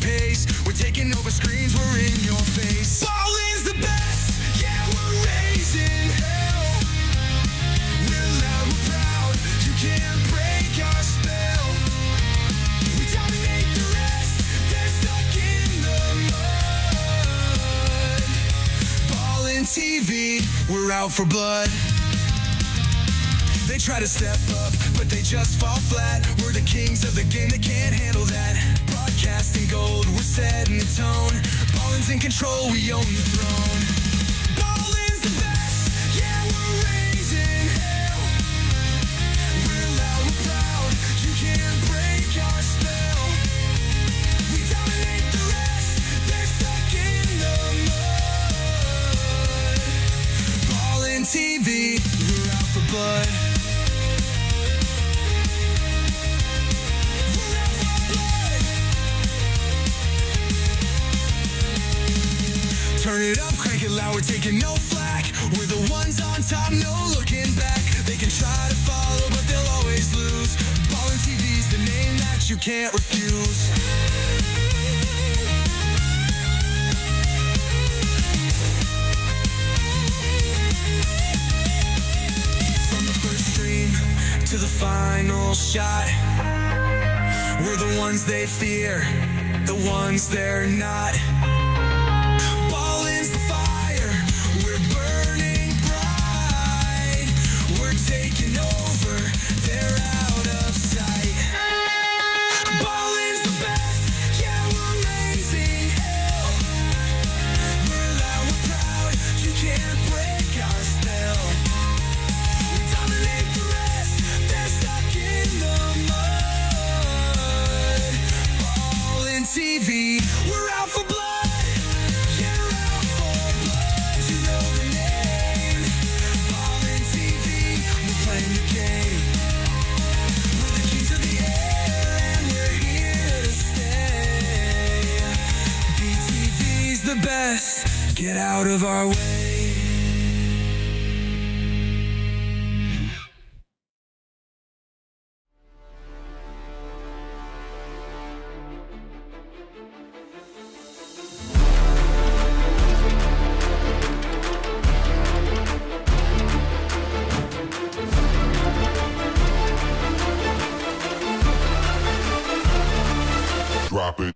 pace. We're taking over screens, we're in your face. Ballin's the best, yeah, we're raising hell. We're loud, we're proud, you can't break our spell. We dominate the rest, they're stuck in the mud. Ballin' TV, we're out for blood. They try to step up, but they just fall flat. We're the kings of the game, they can't handle that. Broadcasting gold, we're setting the tone. Ballin's in control, we own the throne. Ballin's the best, yeah, we're raising hell. We're loud, we're proud, you can't break our spell. We dominate the rest, they're stuck in the mud. Ballin' TV, we're out for blood. Turn it up, crank it loud, we're taking no flack. We're the ones on top, no looking back. They can try to follow, but they'll always lose. Ballin' TV's the name that you can't refuse. From the first stream to the final shot, we're the ones they fear, the ones they're not. Ballin's the fire, we're burning bright. We're taking over, they're out of sight. Ballin's the best, yeah, we're raising hell. We're loud, we're proud, you can't break our spell. We dominate the rest, they're stuck in the mud. Ballin' TV, we're out for blood. The best, get out of our way. Drop it.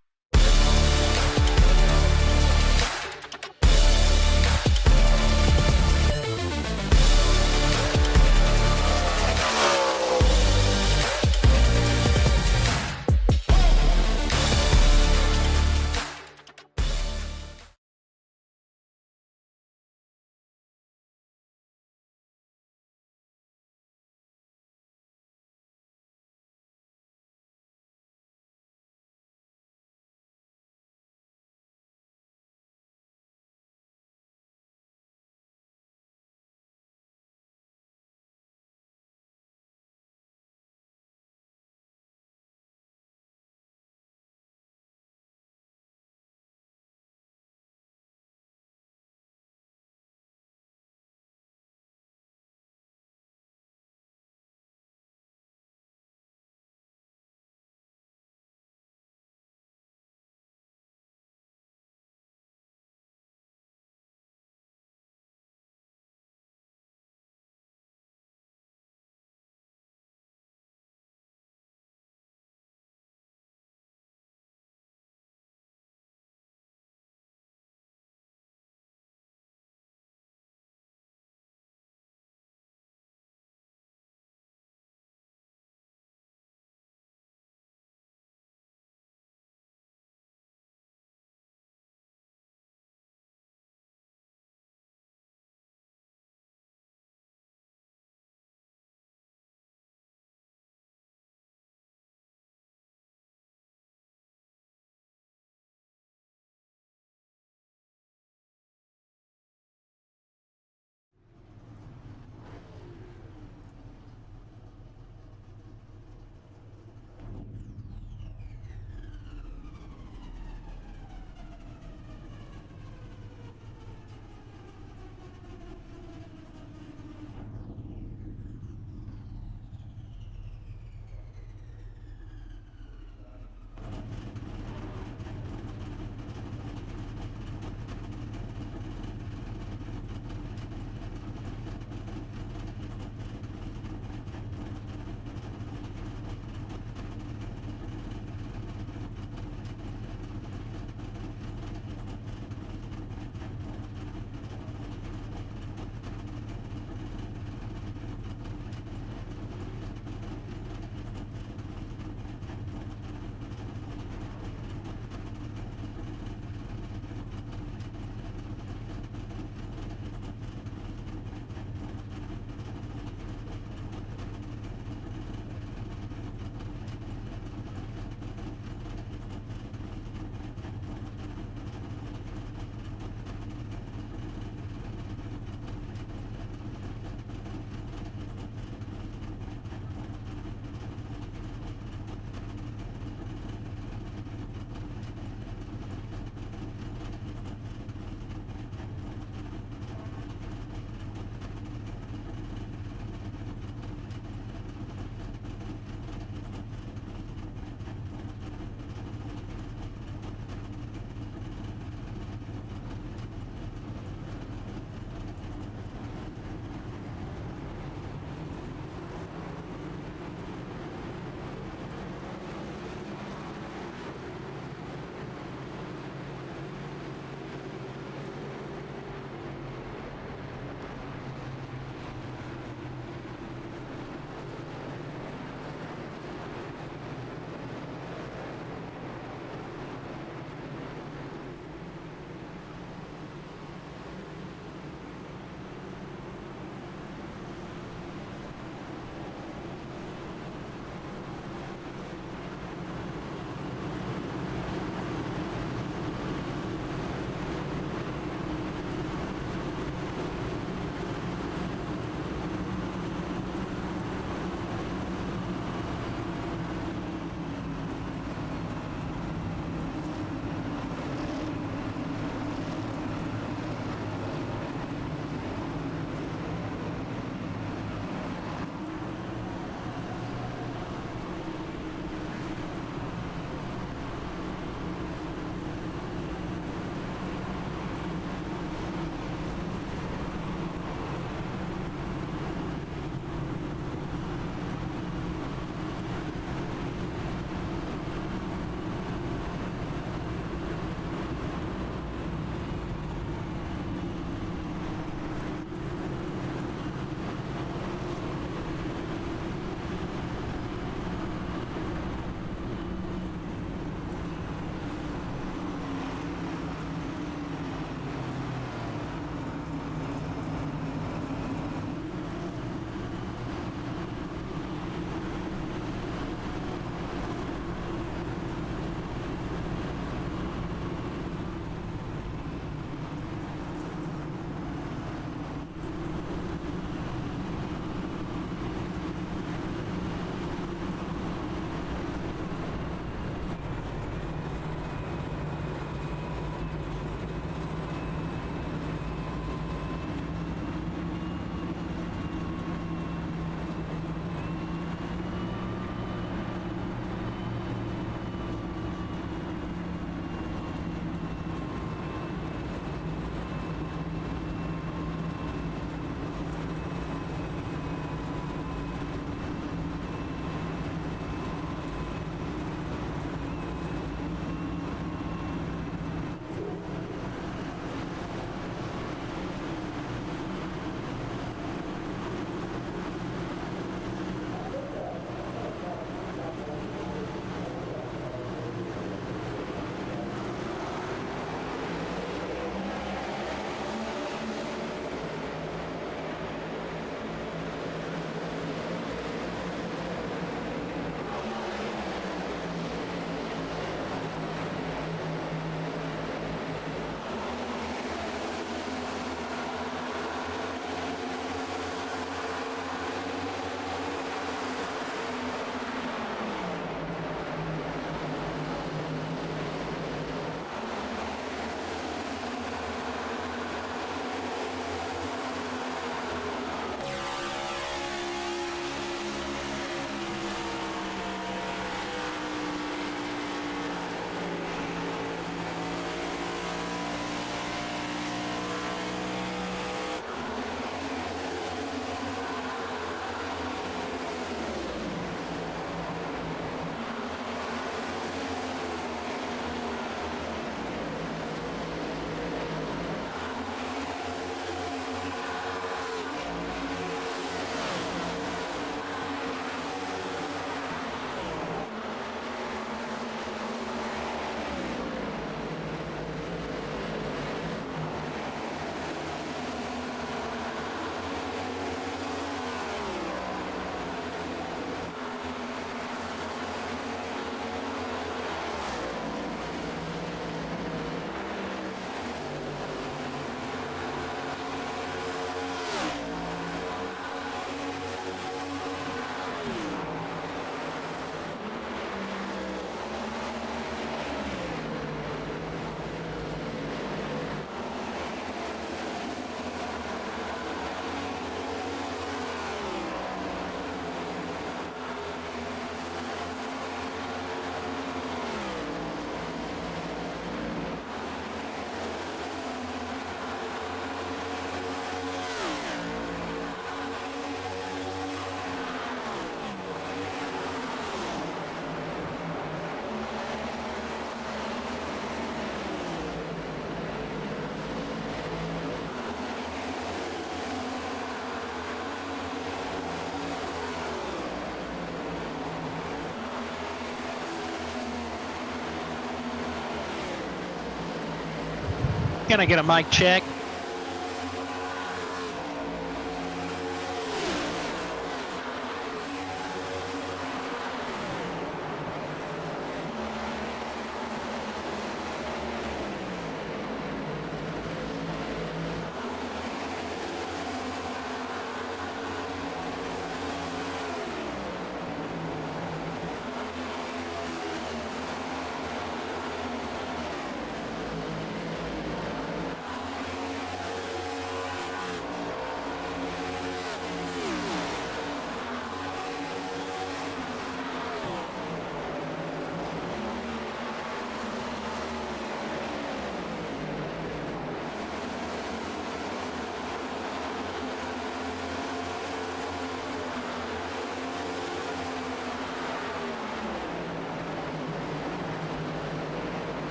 Can I get a mic check?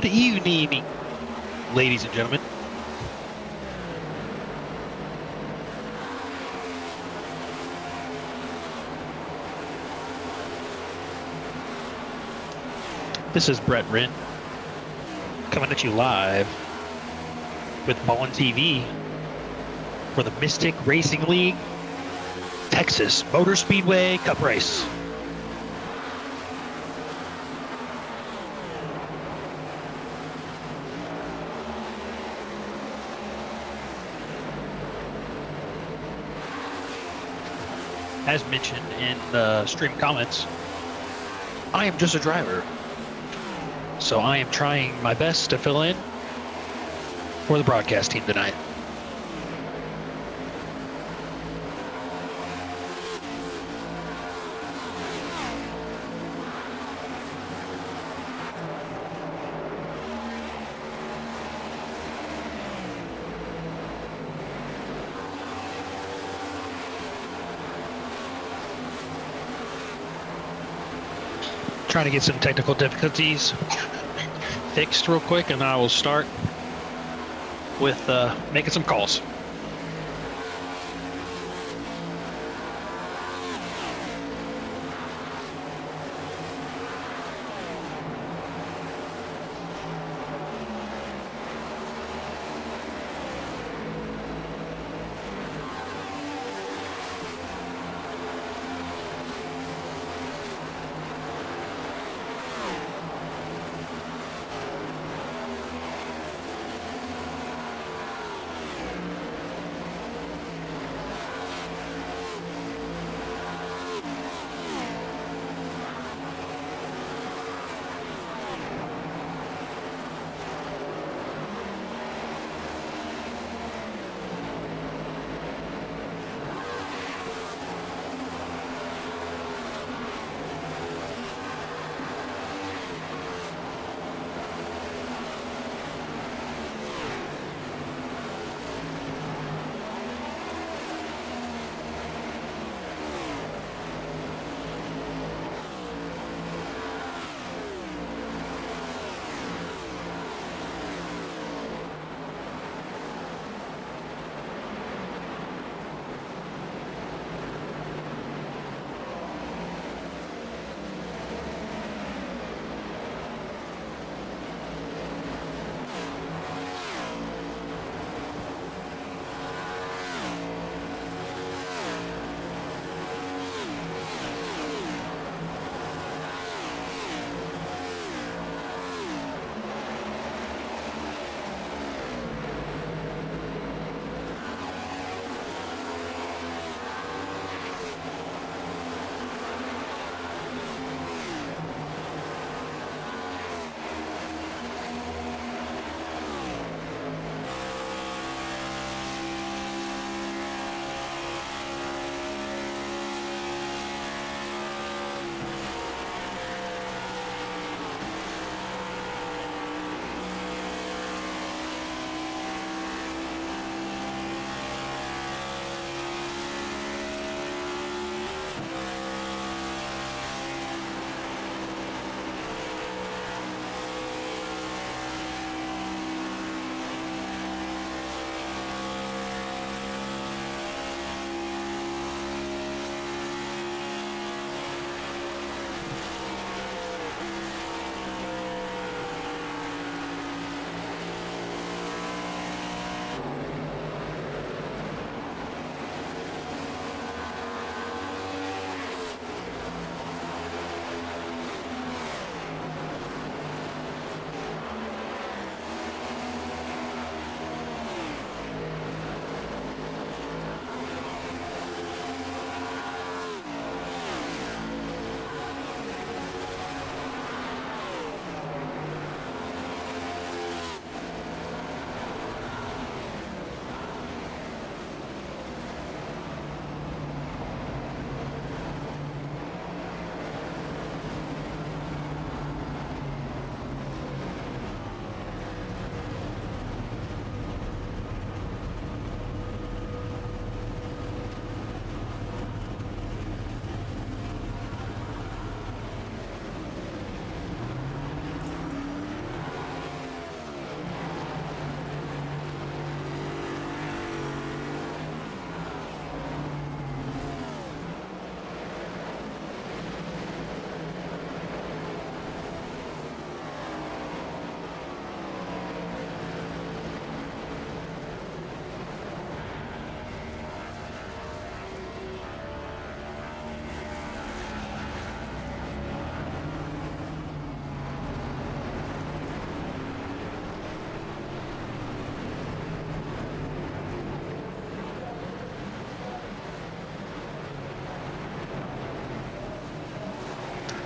Good evening, ladies and gentlemen. This is Brett Wren coming at you live with Ballin TV for the Mystic Racing League Texas Motor Speedway Cup Race. As mentioned in the stream comments, I am just a driver. So I am trying my best to fill in for the broadcast team tonight. Trying to get some technical difficulties fixed real quick, and I will start with making some calls.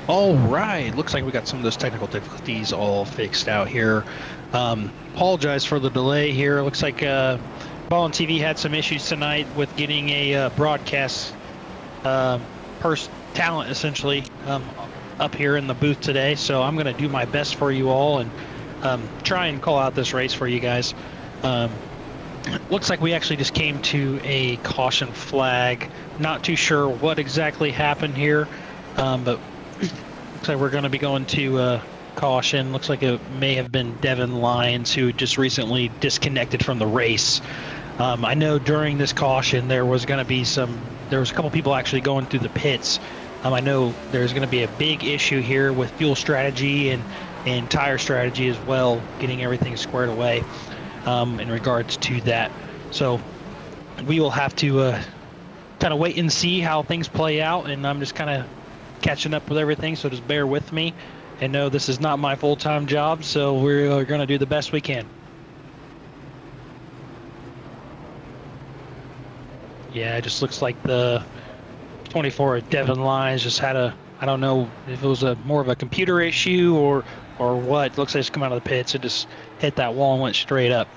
All right, looks like we got some of those technical difficulties all fixed out here. Apologize for the delay here. Looks like Ball and TV had some issues tonight with getting a broadcast talent essentially up here in the booth today. So I'm going to do my best for you all and try and call out this race for you guys. Looks like we actually just came to a caution flag. Not too sure what exactly happened here, but looks like we're going to be going to caution. Looks like it may have been Devin Lyons who just recently disconnected from the race. I know during this caution there was going to be there was a couple people actually going through the pits. I know there's going to be a big issue here with fuel strategy and tire strategy as well, getting everything squared away in regards to that. So we will have to kind of wait and see how things play out, and I'm just kind of catching up with everything, so just bear with me and know this is not my full-time job, so we're going to do the best we can. Yeah, it just looks like the 24 at Devin Lyons just had I don't know if it was more of a computer issue or what. It looks like it's come out of the pits and just hit that wall and went straight up.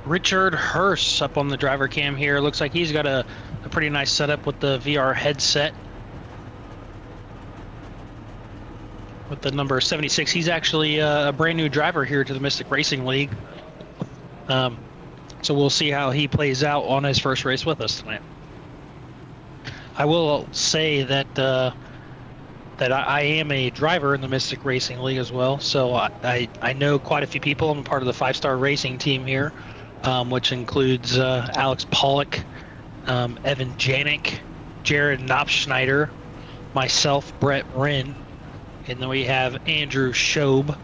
Richard Hurst up on the driver cam here. Looks like he's got a pretty nice setup with the VR headset. With the number 76. He's actually a brand new driver here to the Mystic Racing League. So we'll see how he plays out on his first race with us tonight. I will say that that I am a driver in the Mystic Racing League as well. So I know quite a few people. I'm a part of the 5-star racing team here. Which includes Alex Pollock, Evan Janik, Jared Knopfschneider, myself, Brett Wren, and then we have Andrew Schob.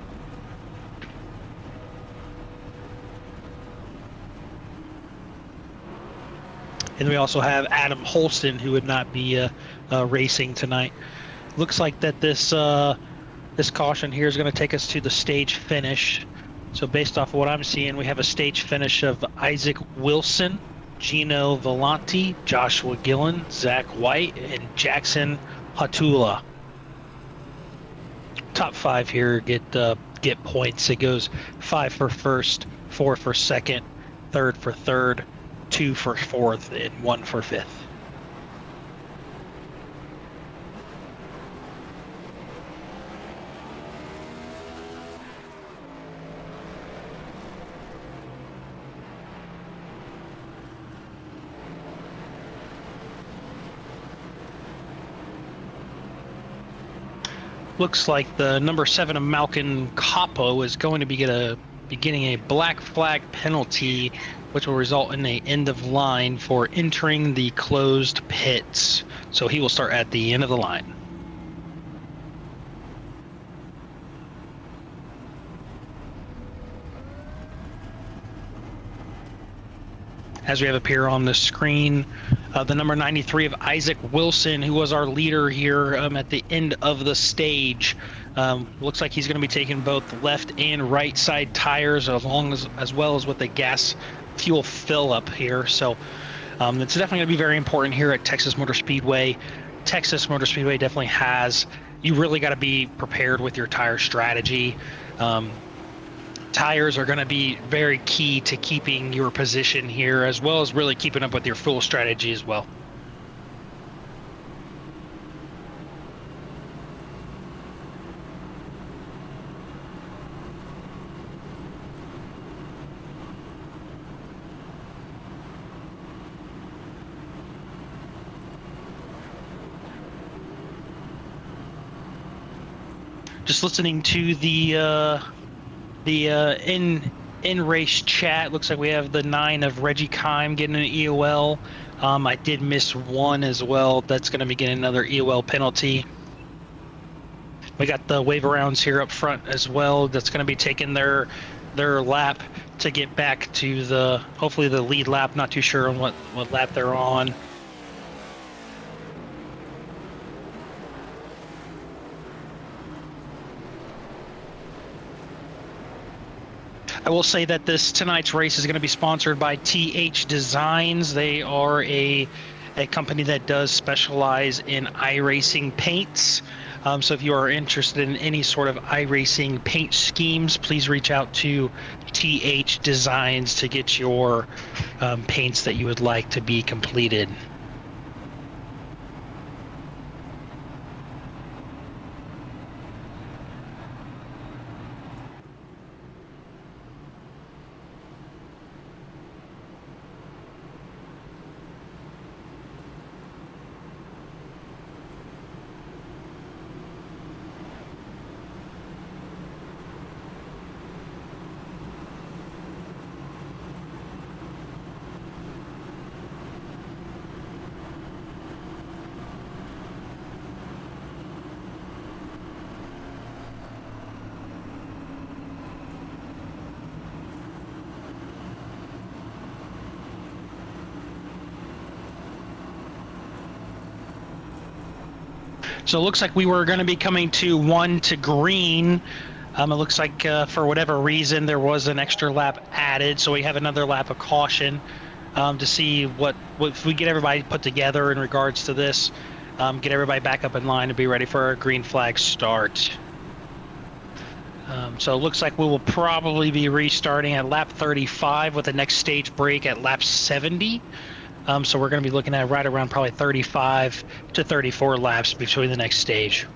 And we also have Adam Holston, who would not be racing tonight. Looks like that this caution here is going to take us to the stage finish. So based off of what I'm seeing, we have a stage finish of Isaac Wilson, Gino Volante, Joshua Gillen, Zach White, and Jackson Hatula. Top 5 here get points. It goes 5 for first, 4 for second, 3rd for third, 2 for fourth, and 1 for fifth. Looks like the number 7 of Malcolm Capo is going to be getting a black flag penalty, which will result in an end of line for entering the closed pits. So he will start at the end of the line. As we have up here on the screen, the number 93 of Isaac Wilson, who was our leader here at the end of the stage. Looks like he's going to be taking both left and right side tires as well as with the gas fuel fill up here. So it's definitely going to be very important here at Texas Motor Speedway. Texas Motor Speedway definitely you really got to be prepared with your tire strategy. Tires are going to be very key to keeping your position here, as well as really keeping up with your fuel strategy as well. just listening to the in race chat. Looks like we have the 9 of Reggie Kime getting an EOL. I did miss one as well. That's going to be getting another EOL penalty. We got the wave arounds here up front as well. That's going to be taking their lap to get back to the hopefully the lead lap. Not too sure on what lap they're on. I will say that tonight's race is going to be sponsored by TH Designs. They are a company that does specialize in iRacing paints. So if you are interested in any sort of iRacing paint schemes, please reach out to TH Designs to get your paints that you would like to be completed. So it looks like we were going to be coming to 1 to green. It looks like for whatever reason there was an extra lap added, so we have another lap of caution to see what if we get everybody put together in regards to this, get everybody back up in line to be ready for our green flag start. So it looks like we will probably be restarting at lap 35 with the next stage break at lap 70. So we're going to be looking at right around probably 35 to 34 laps between the next stage.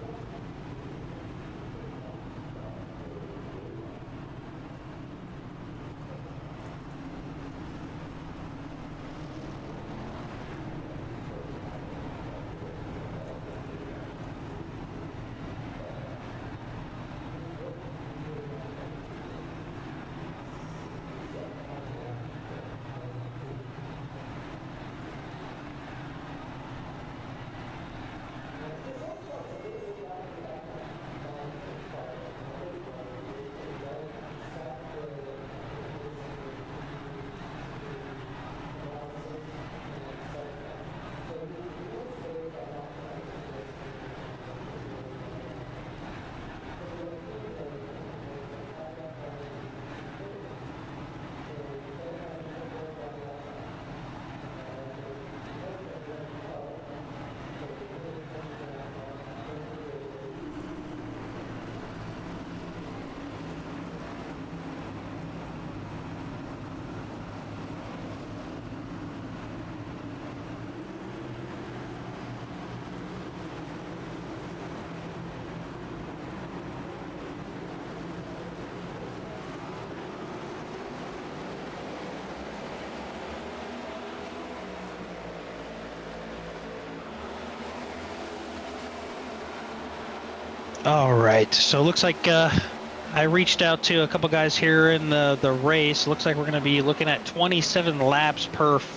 All right, so it looks like I reached out to a couple guys here in the race. Looks like we're going to be looking at 27 laps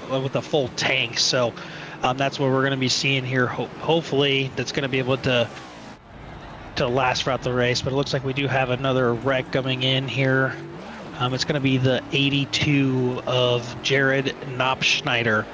with a full tank. So that's what we're going to be seeing here. Hopefully, that's going to be able to last throughout the race. But it looks like we do have another wreck coming in here. It's going to be the 82 of Jared Knopfschneider.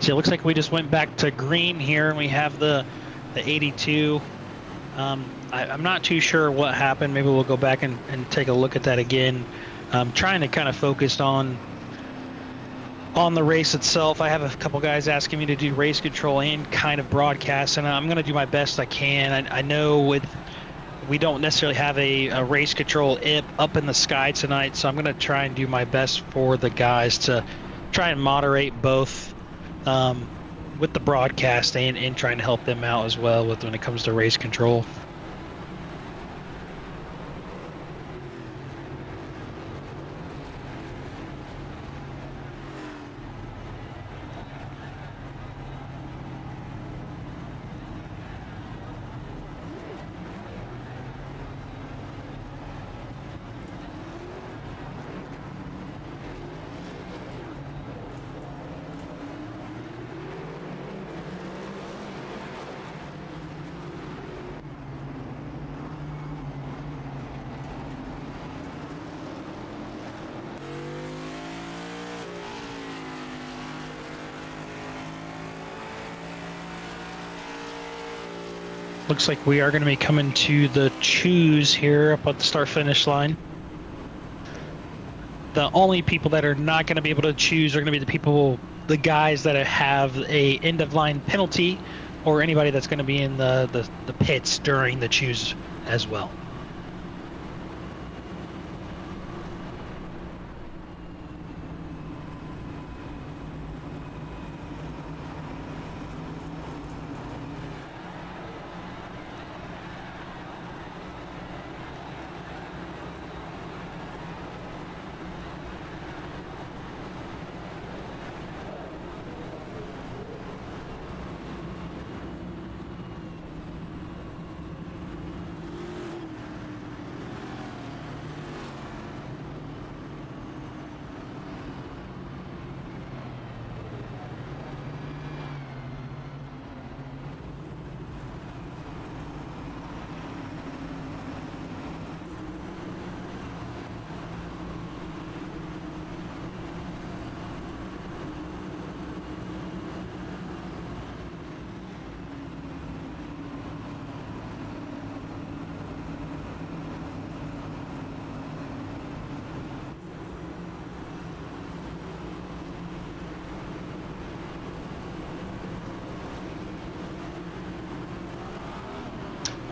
So it looks like we just went back to green here, and we have the 82. I'm not too sure what happened. Maybe we'll go back and take a look at that again. I'm trying to kind of focus on the race itself. I have a couple guys asking me to do race control and kind of broadcast, and I'm going to do my best I can. I know we don't necessarily have a race control up in the sky tonight, so I'm going to try and do my best for the guys to try and moderate both with the broadcast and trying to help them out as well with when it comes to race control. Looks like we are going to be coming to the choose here up at the start-finish line. The only people that are not going to be able to choose are going to be the guys that have a end-of-line penalty, or anybody that's going to be in the pits during the choose as well.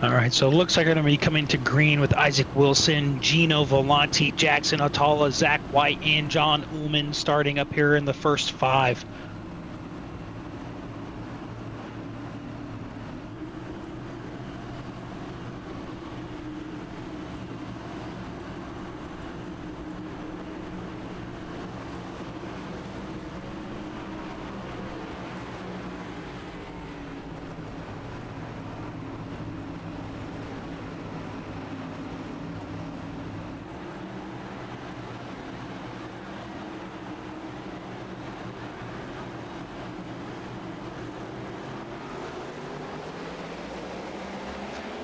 All right, so it looks like we're going to be coming to green with Isaac Wilson, Gino Volanti, Jackson Atala, Zach White, and John Ullman starting up here in the first 5.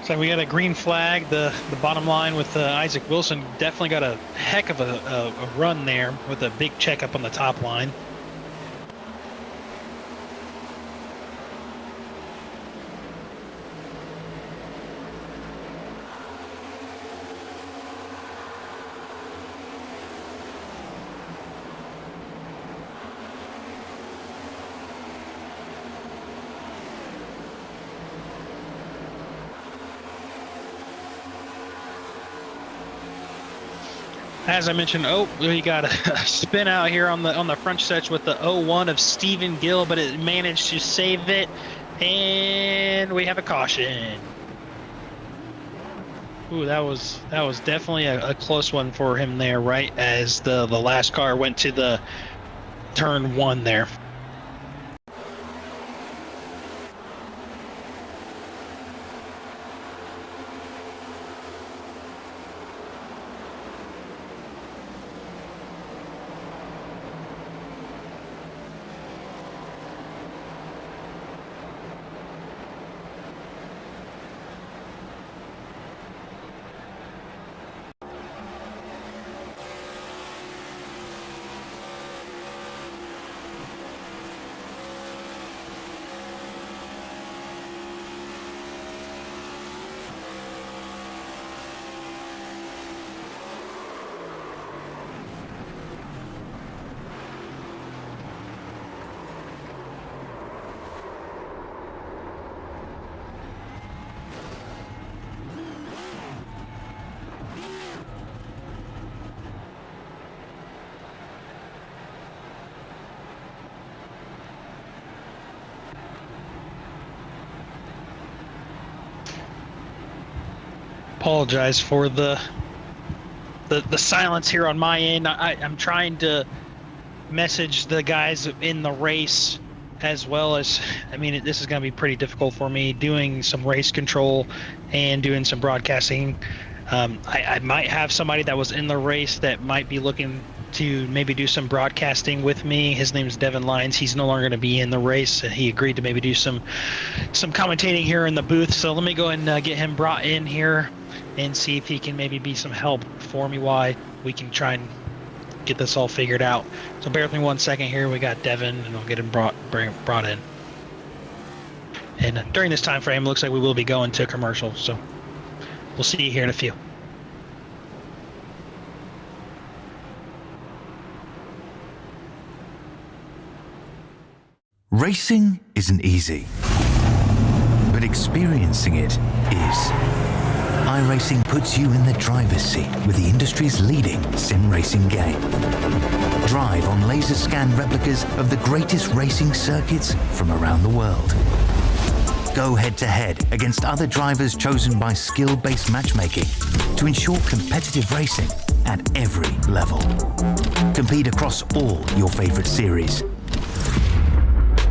So we got a green flag. The bottom line with Isaac Wilson definitely got a heck of a run there with a big checkup on the top line. As I mentioned, we got a spin out here on the front stretch with the 0-1 of Stephen Gill, but it managed to save it, and we have a caution. Ooh, that was definitely a close one for him there, right as the last car went to the turn 1 there. apologize for the silence here on my end. I'm trying to message the guys in the race as well as, I mean, this is going to be pretty difficult for me doing some race control and doing some broadcasting. I might have somebody that was in the race that might be looking to maybe do some broadcasting with me. His name's Devin Lyons. He's no longer going to be in the race. He agreed to maybe do some commentating here in the booth. So let me go ahead and get him brought in here and see if he can maybe be some help for me while we can try and get this all figured out. So bear with me 1 second here. We got Devin, and I'll get him brought in. And during this time frame, it looks like we will be going to commercial. So we'll see you here in a few. Racing isn't easy, but experiencing it is. iRacing puts you in the driver's seat with the industry's leading sim racing game. Drive on laser scan replicas of the greatest racing circuits from around the world. Go head to head against other drivers chosen by skill-based matchmaking to ensure competitive racing at every level. Compete across all your favorite series.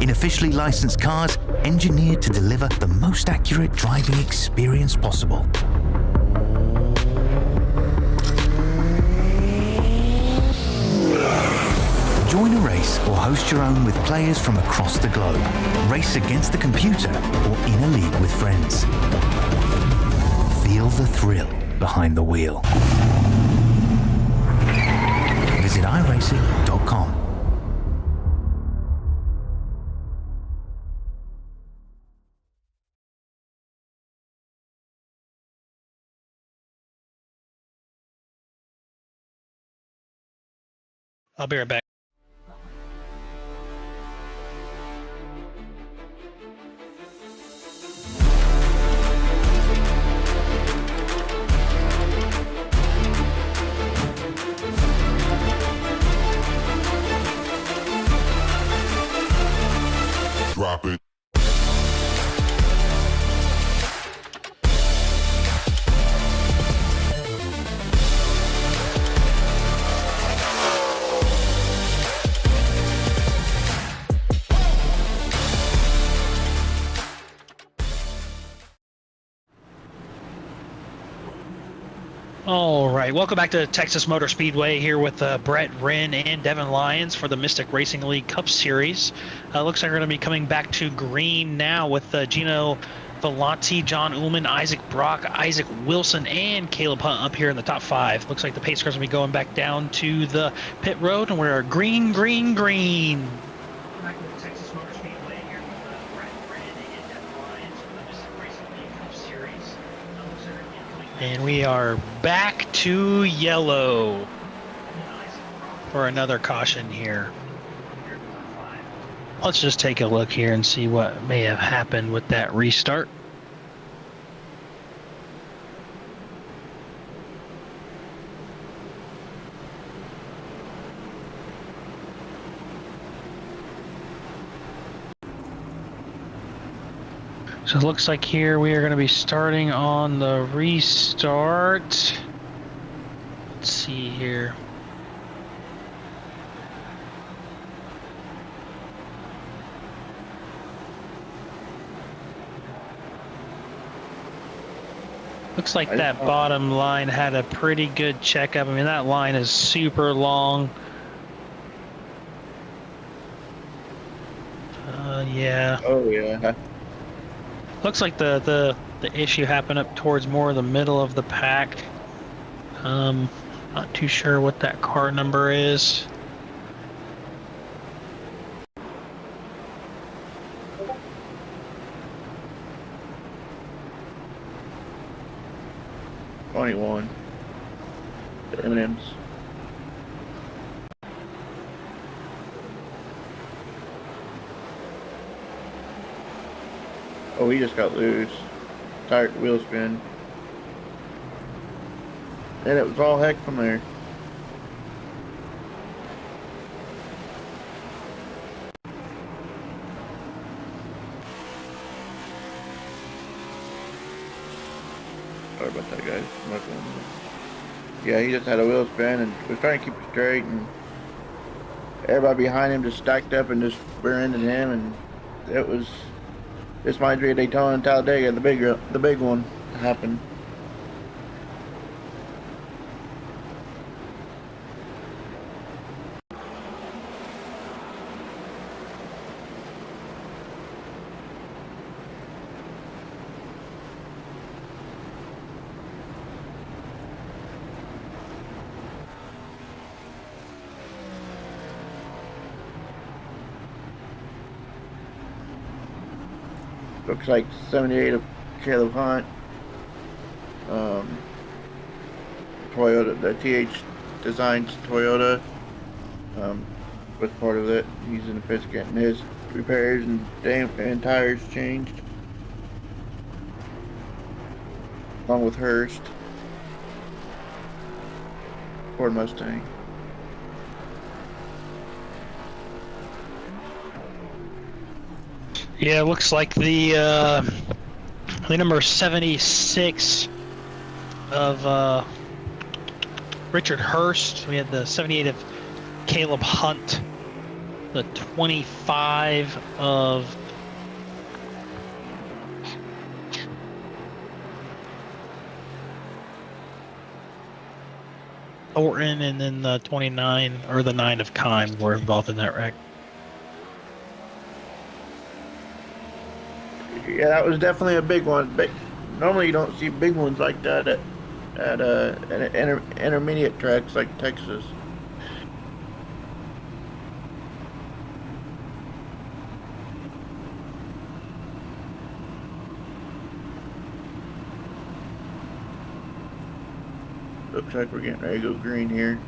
In officially licensed cars, engineered to deliver the most accurate driving experience possible. Join a race or host your own with players from across the globe. Race against the computer or in a league with friends. Feel the thrill behind the wheel. Visit iRacing.com. I'll be right back. Drop it. All right, welcome back to Texas Motor Speedway here with Brett Wren and Devin Lyons for the Mystic Racing League Cup Series. Looks like we're going to be coming back to green now with Gino Vellanti, John Ullman, Isaac Brock, Isaac Wilson, and Caleb Hunt up here in the top 5. Looks like the pace cars will be going back down to the pit road, and we're green. Back with Texas Motor Speedway here with Brett Wren and Devin Lyons for the Mystic Racing League Cup Series. And we are back to yellow for another caution here. Let's just take a look here and see what may have happened with that restart. So it looks like here we are going to be starting on the restart. Let's see here. Looks like that bottom line had a pretty good checkup. I mean, that line is super long. Yeah. Oh yeah. Looks like the issue happened up towards more of the middle of the pack. Not too sure what that car number is. '21. The M&Ms. Oh, he just got loose. Tire wheel spin. And it was all heck from there. Sorry about that, guys. Yeah, he just had a wheel spin and was trying to keep it straight, and everybody behind him just stacked up and just rear-ended him, and it was. This reminds me of Daytona and Talladega, the big one happened. Looks like 78 of Caleb Hunt. Toyota, the TH Designs Toyota was part of it. He's in the pits getting his repairs and tires changed. Along with Hurst. Ford Mustang. Yeah, it looks like the number 76 of Richard Hurst. We had the 78 of Caleb Hunt, the 25 of Thornton, and then the 29 or the 9 of Kime were involved in that wreck. Yeah, that was definitely a big one. But normally you don't see big ones like that at intermediate tracks like Texas. Looks like we're getting ready to go green here.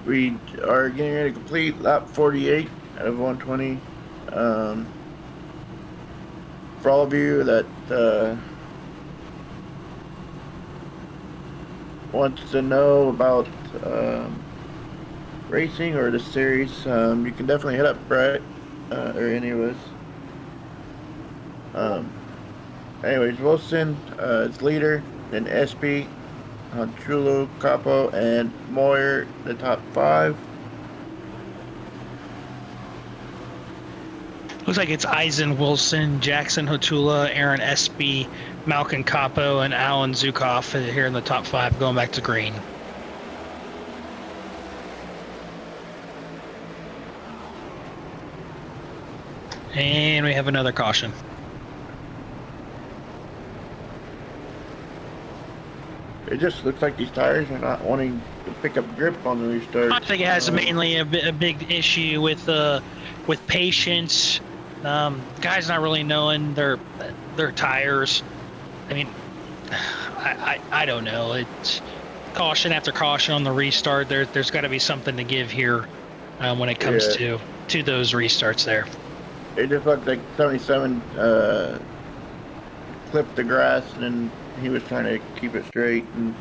We are getting ready to complete lap 48 out of 120. For all of you that wants to know about racing or the series, you can definitely hit up Brett or any of us. Anyways, Wilson is leader, then SP, Chulo, Capo, and Moyer, the top 5. Looks like it's Eisen, Wilson, Jackson, Hotula, Aaron Espy, Malcolm Capo, and Alan Zukoff here in the top 5, going back to green. And we have another caution. It just looks like these tires are not wanting to pick up grip on the restart. I think it has mainly a big issue with patience. Guys not really knowing their tires. I mean, I don't know. It's caution after caution on the restart. There's got to be something to give here when it comes to those restarts there. It just looked like 77 clipped the grass, and then he was trying to keep it straight. And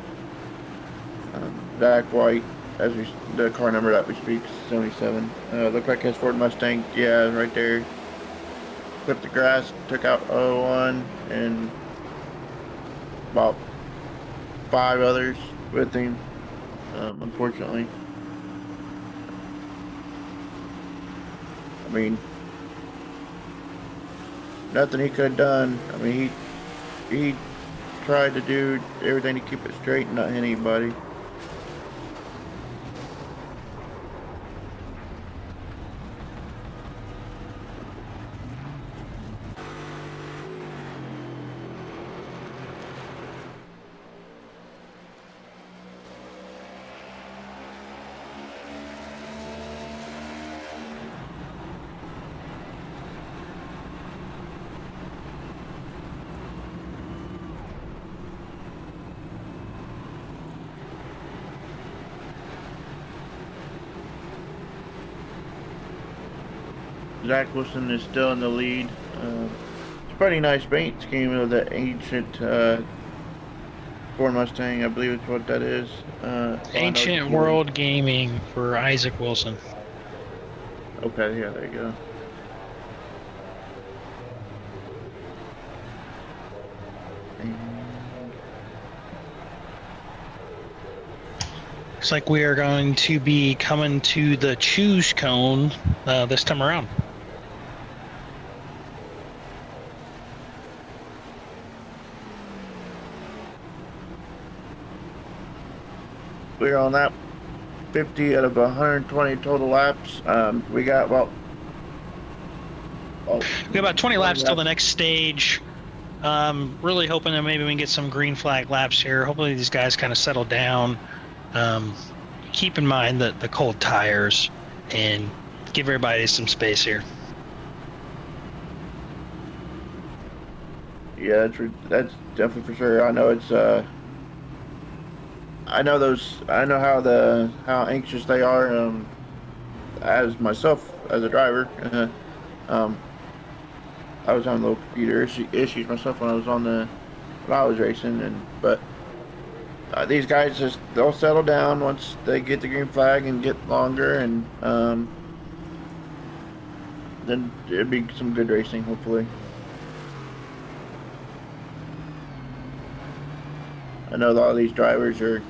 Zach White, as the car number that we speak, 77. Looked like his Ford Mustang, yeah, right there. Clipped the grass, took out 01, and about 5 others with him, unfortunately. I mean, nothing he could have done. I mean, he tried to do everything to keep it straight and not hit anybody. Zach Wilson is still in the lead. It's a pretty nice paint scheme of the ancient Ford Mustang, I believe it's what that is. Oh, I know Ancient it's World Gaming for Isaac Wilson. Okay, yeah, there you go. Looks like we are going to be coming to the choose cone this time around. We're on that 50 out of 120 total laps. We got about We got about 20 laps till the next stage. Really hoping that maybe we can get some green flag laps here. Hopefully these guys kind of settle down. Keep in mind the cold tires and give everybody some space here. Yeah, that's definitely for sure. I know it's I know how anxious they are. As myself as a driver, I was having little computer issues myself when I was racing, but these guys they'll settle down once they get the green flag and get longer, and then it'll be some good racing hopefully. I know a lot of these drivers are,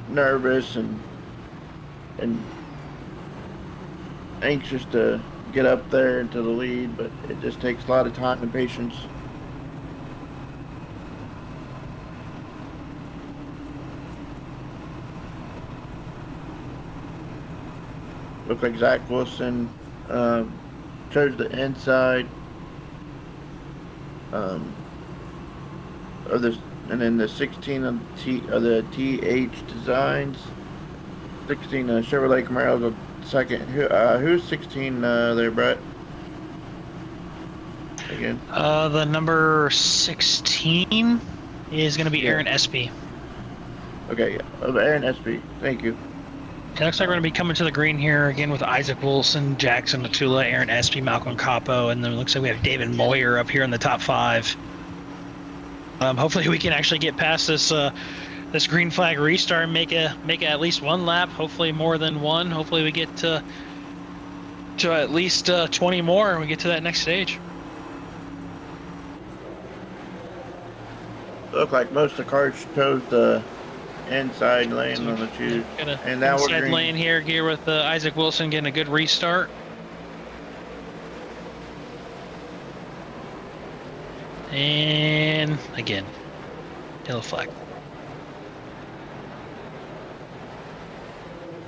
nervous and anxious to get up there into the lead, but it just takes a lot of time and patience. Looks like Zach Wilson chose the inside of this, and then the 16 of the TH Designs. 16 Chevrolet Camaro second. Who's 16 there, Brett? Again. The number 16 is going to be Aaron Espy. Okay, yeah. Aaron Espy. Thank you. It looks like we're going to be coming to the green here again with Isaac Wilson, Jackson Natula, Aaron Espy, Malcolm Capo, and then it looks like we have David Moyer up here in the top 5. Hopefully we can actually get past this this green flag restart and make at least one lap. Hopefully more than one. Hopefully we get to at least 20 more and we get to that next stage. Look like most of the cars chose the inside lane on the choose. And now we're green. Lane here with Isaac Wilson getting a good restart. And again, yellow flag.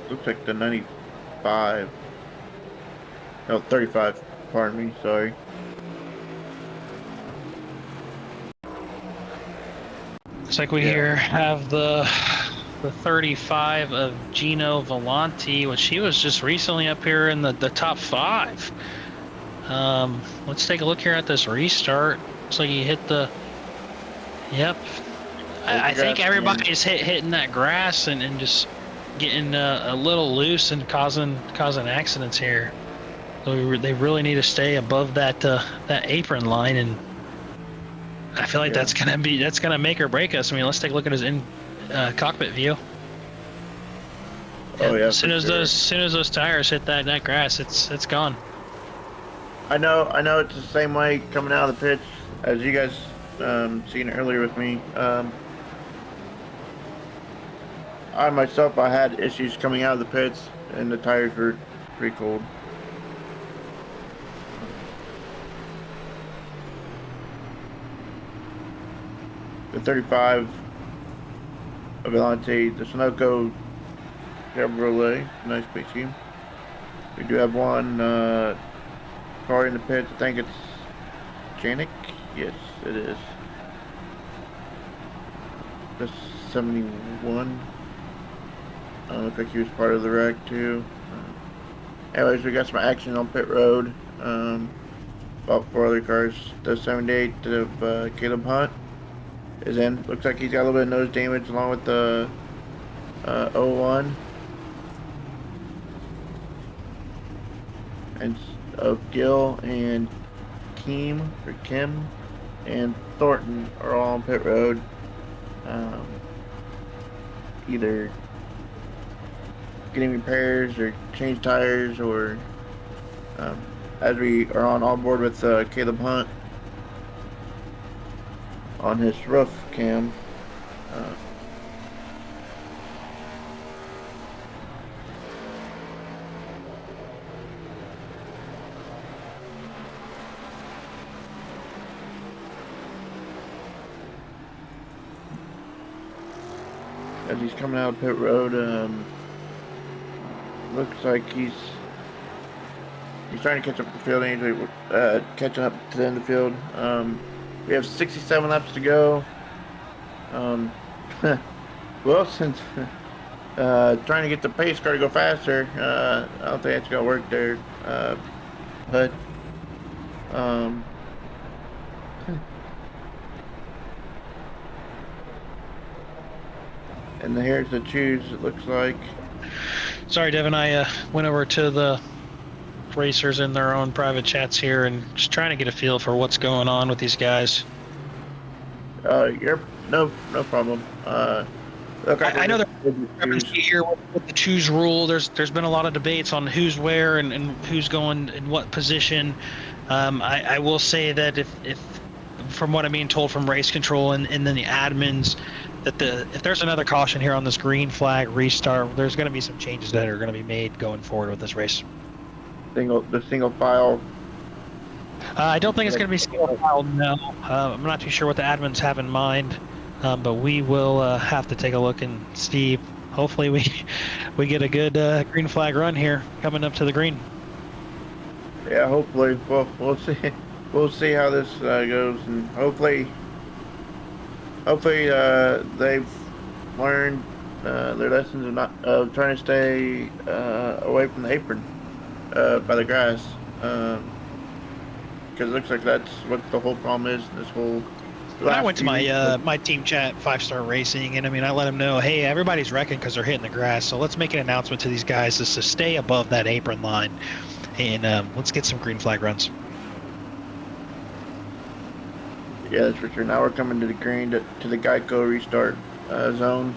Looks like the 95. No, 35. Pardon me. Sorry. Looks like we here have the 35 of Gino Volante, which he was just recently up here in the top 5. Let's take a look here at this restart. Looks like he hit the. Yep. I think everybody's hitting that grass and just getting a little loose and causing accidents here. So they really need to stay above that apron line, and I feel like that's gonna make or break us. I mean, let's take a look at his cockpit view. Oh yeah. As soon as those tires hit that grass, it's gone. I know it's the same way coming out of the pits as you guys seen earlier with me. I myself, I had issues coming out of the pits, and the tires were pretty cold. The 35 of Volante, the Sunoco Chevrolet, nice big scheme. We do have one car in the pits. I think it's Janik. Yes, it is. That's 71. Looks like he was part of the wreck too. Anyways, we got some action on pit road. About 4 other cars. The 78 of Caleb Hunt is in. Looks like he's got a little bit of nose damage along with the 01. And of Gil and Kim and Thornton are all on pit road. Either getting repairs or change tires, or as we are on board with Caleb Hunt on his roof cam. As he's coming out of pit road, looks like he's trying to catch up the field. He's catching up to the end of the field. We have 67 laps to go. Wilson's trying to get the pace car to go faster. I don't think that's gonna work there. But and here's the choose, it looks like. Sorry, Devin, I went over to the racers in their own private chats here and just trying to get a feel for what's going on with these guys. You're no problem. Look, I know there's here with the choose rule. There's been a lot of debates on who's where and who's going in what position. I will say that if from what I'm being told from race control and then the admins, that if there's another caution here on this green flag restart, there's going to be some changes that are going to be made going forward with this race. The single file. I don't think it's going to be single file. No, I'm not too sure what the admins have in mind, but we will have to take a look and see. Hopefully, we get a good green flag run here coming up to the green. Yeah, hopefully. Well, we'll see. We'll see how this goes, and hopefully they've learned their lessons of trying to stay away from the apron by the grass, because it looks like that's what the whole problem is. This whole. I went to my team chat, 5-Star Racing, and I mean, I let them know, hey, everybody's wrecking because they're hitting the grass, so let's make an announcement to these guys to stay above that apron line, and let's get some green flag runs. Yeah, that's for sure. Now we're coming to the green, to the Geico restart zone.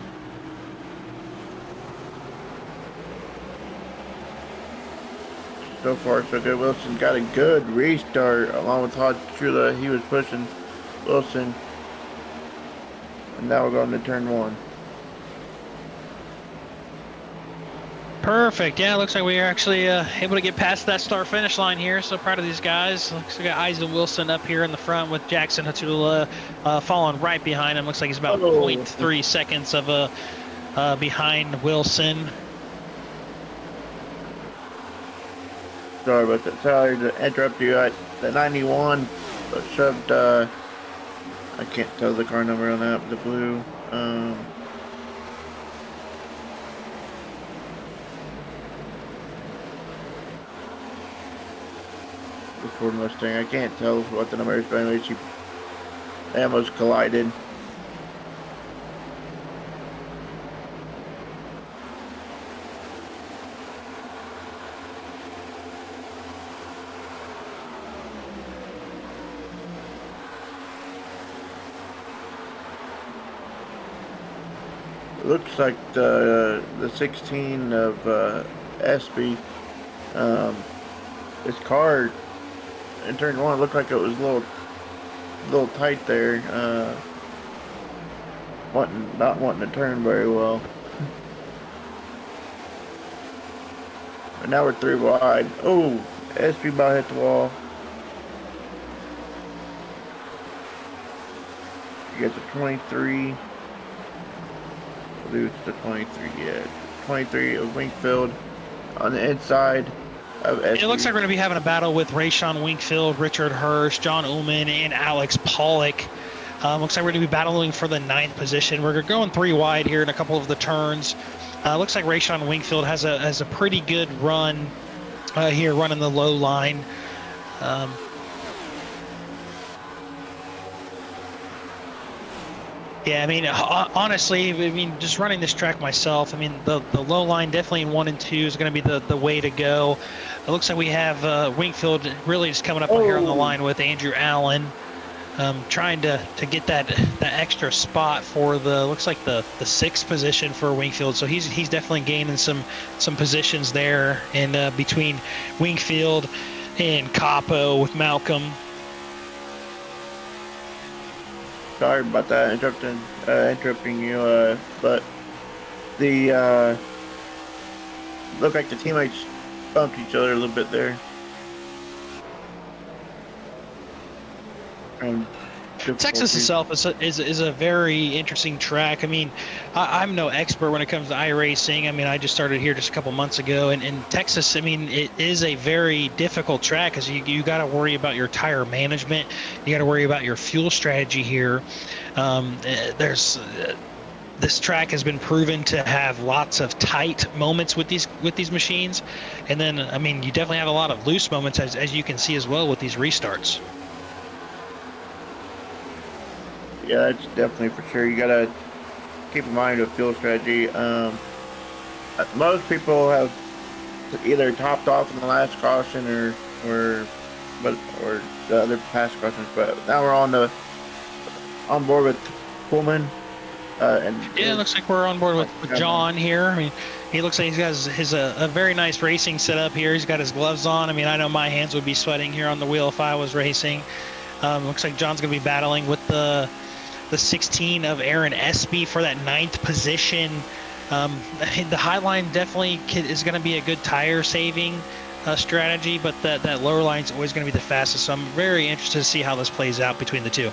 So far, so good. Wilson got a good restart along with Hot Trula. He was pushing Wilson. And now we're going to turn one. Perfect. Yeah, looks like we are actually able to get past that start-finish line here. So proud of these guys. Looks like we got Eisen Wilson up here in the front with Jackson Hatula following right behind him. Looks like he's about 0.3 seconds of behind Wilson. Sorry about that. Sorry to interrupt you. The 91 shoved. I can't tell the car number on that. The blue. The Ford Mustang. I can't tell what the number is, but anyway, they almost collided. Looks like the 16 of SB. His car in turn one looked like it was a little tight there. Not wanting to turn very well. But now we're 3 wide. Oh, SB about hit the wall. You got the 23. I believe it's the 23. Yeah, 23 of Wingfield on the inside. It looks like we're going to be having a battle with Rayshawn Wingfield, Richard Hirsch, John Ullman, and Alex Pollock. Looks like we're going to be battling for the 9th position. We're going 3 wide here in a couple of the turns. Looks like Rayshawn Wingfield has a pretty good run here, running the low line. Yeah, I mean, honestly, I mean, just running this track myself, I mean, the low line definitely in 1 and 2 is going to be the way to go. It looks like we have Wingfield really just coming up here on the line with Andrew Allen. trying to get that extra spot for the looks like the sixth position for Wingfield. So he's definitely gaining some positions there, and between Wingfield and Capo with Malcolm. Sorry about that, interrupting you, but the looked like the teammates bumped each other a little bit there. Texas itself is a very interesting track. I mean, I'm no expert when it comes to iRacing. I mean, I just started here just a couple months ago, and Texas, I mean, it is a very difficult track because you got to worry about your tire management. You got to worry about your fuel strategy here. This track has been proven to have lots of tight moments with these machines, and then I mean, you definitely have a lot of loose moments as you can see as well with these restarts. Yeah, that's definitely for sure. You gotta keep in mind with fuel strategy. Most people have either topped off in the last caution or the other past cautions. But now we're on board with Pullman. And yeah, it looks like we're on board with John here. I mean, he looks like he's got a very nice racing setup here. He's got his gloves on. I mean, I know my hands would be sweating here on the wheel if I was racing. Looks like John's going to be battling with the 16 of Aaron Espy for that 9th position. The Highline definitely is going to be a good tire saving strategy, but that lower line is always going to be the fastest. So I'm very interested to see how this plays out between the two.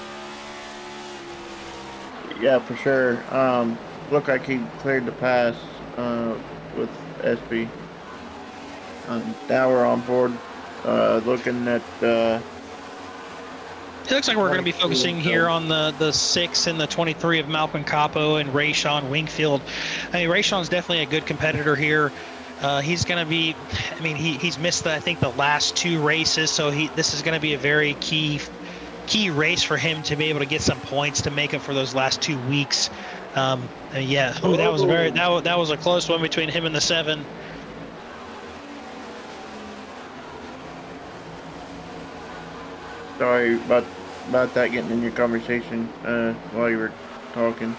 Yeah, for sure. Looked like he cleared the pass with Espy. Now we're on board looking at it looks like we're going to be focusing here on the 6 and the 23 of Malcolm Capo and Rayshon Wingfield. I mean, Rayshon's definitely a good competitor here. He's going to be, I mean, he's missed I think the last 2 races, so this is going to be a very key race for him to be able to get some points to make up for those last 2 weeks. Yeah, that was a close one between him and the 7. Sorry about that getting in your conversation while you were talking.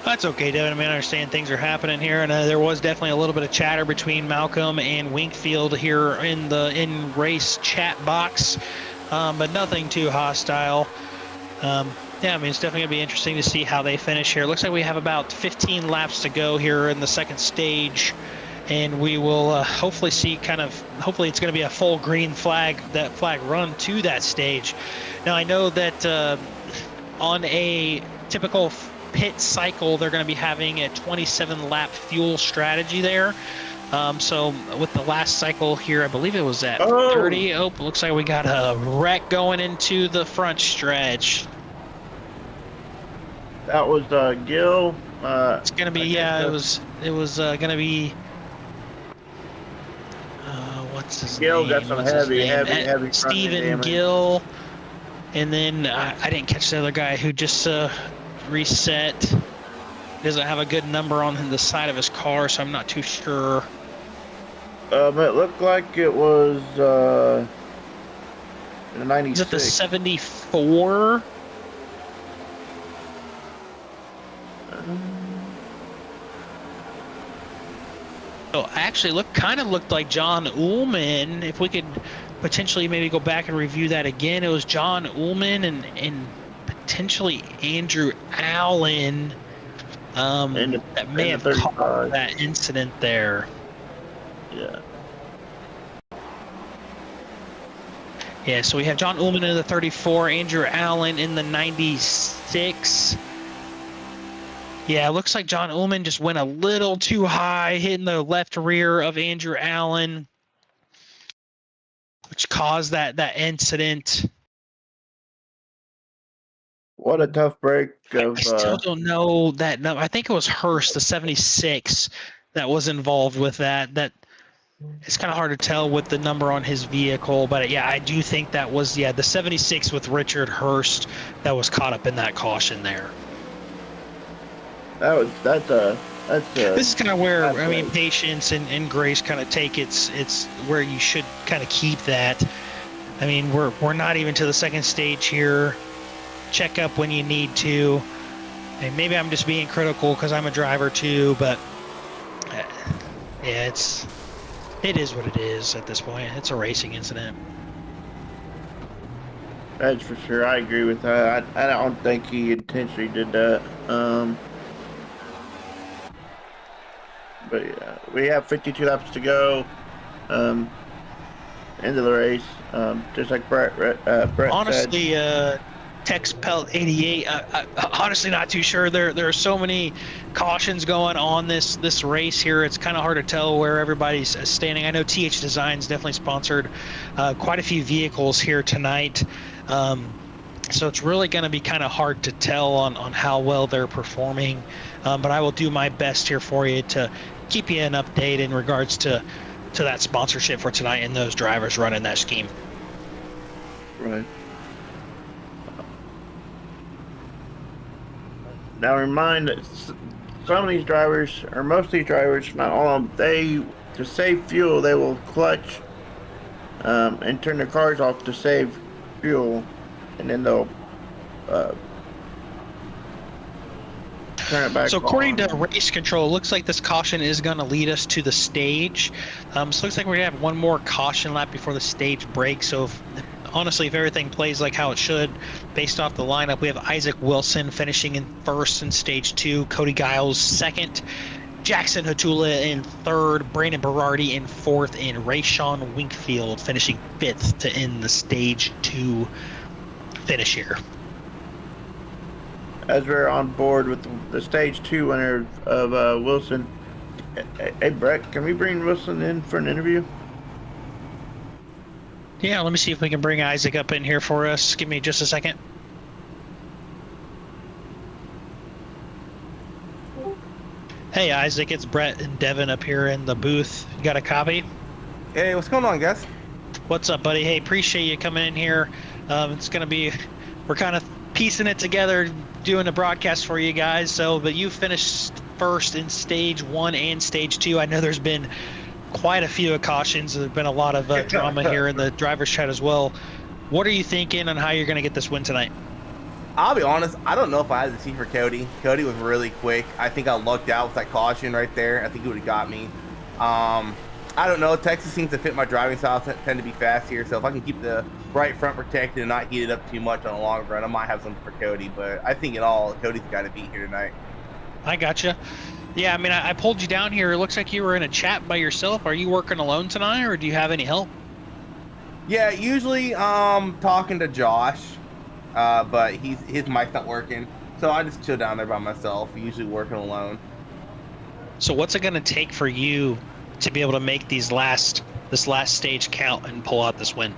That's okay, Devin. I mean, I understand things are happening here, and there was definitely a little bit of chatter between Malcolm and Wingfield here in race chat box, but nothing too hostile. Yeah, I mean, it's definitely going to be interesting to see how they finish here. Looks like we have about 15 laps to go here in the second stage, and we will hopefully see hopefully it's going to be a full green flag run to that stage. Now, I know that on a typical pit cycle, they're going to be having a 27-lap fuel strategy there. So with the last cycle here, I believe it was at 30. Oh, looks like we got a wreck going into the front stretch. That was Gil. It's going to be, yeah, it was going to be, what's his Gil name? got some heavy Stephen Gill. And then I didn't catch the other guy who just reset. He doesn't have a good number on the side of his car, so I'm not too sure. It looked like it was the 96. Is it the 74? So actually, kind of looked like John Ullman. If we could potentially maybe go back and review that again, it was John Ullman and potentially Andrew Allen that may have caused that incident there. Yeah. Yeah, so we have John Ullman in the 34, Andrew Allen in the 96. Yeah, it looks like John Ullman just went a little too high, hitting the left rear of Andrew Allen, which caused that incident. What a tough break. I still don't know that number. I think it was Hurst, the 76, that was involved with that. That it's kind of hard to tell with the number on his vehicle, but yeah, I do think that was the 76 with Hurst that was caught up in that caution there. This is kind of where I mean patience and grace kind of take it's where you should kind of keep that. I mean we're not even to the second stage here. check up when you need to. And maybe I'm just being critical because I'm a driver too, but yeah, it is what it is at this point. It's a racing incident. That's for sure. I agree with that. I don't think he intentionally did that. But yeah, we have 52 laps to go. End of the race. Just like Brett Honestly, said. Tex Pelt 88. Honestly, not too sure. There are so many cautions going on this race here. It's kind of hard to tell where everybody's standing. I know TH Designs definitely sponsored quite a few vehicles here tonight. So it's really going to be kind of hard to tell on how well they're performing. But I will do my best here for you to keep you an update in regards to that sponsorship for tonight and those drivers running that scheme. Right. Now remind that some of these drivers, or most of these drivers, not all of them, to save fuel, they will clutch and turn their cars off to save fuel, and then they'll turn it back. So according to race control, it looks like this caution is going to lead us to the stage. So it looks like we're going to have one more caution lap before the stage breaks. So honestly, if everything plays like how it should, based off the lineup, we have Isaac Wilson finishing in first in stage 2, Cody Giles second, Jackson Hatula in third, Brandon Berardi in fourth, and Rayshawn Winkfield finishing fifth to end the stage 2 finish here. As we're on board with the stage 2 winner of Wilson, hey Brett, can we bring Wilson in for an interview? Yeah, let me see if we can bring Isaac up in here for us. Give me just a second. Hey Isaac, it's Brett and Devin up here in the booth. You got a copy? Hey, what's going on, guys? What's up, buddy? Hey, appreciate you coming in here. It's gonna be, we're kind of piecing it together, doing a broadcast for you guys. But you finished first in stage 1 and stage 2. I know there's been quite a few cautions. There's been a lot of drama here in the driver's chat as well. What are you thinking on how you're going to get this win tonight? I'll be honest, I don't know if I had to see for Cody. Cody was really quick. I think I lucked out with that caution right there. I think he would have got me. I don't know. Texas seems to fit my driving style. Tend to be fast here. So if I can keep the right front protected and not heat it up too much on a long run, I might have something for Cody. But I think in all, Cody's got to beat here tonight. I gotcha. Yeah, I mean, I pulled you down here. It looks like you were in a chat by yourself. Are you working alone tonight, or do you have any help? Yeah, usually talking to Josh, but his mic's not working. So I just chill down there by myself, usually working alone. So what's it going to take for you to be able to make this last stage count and pull out this win?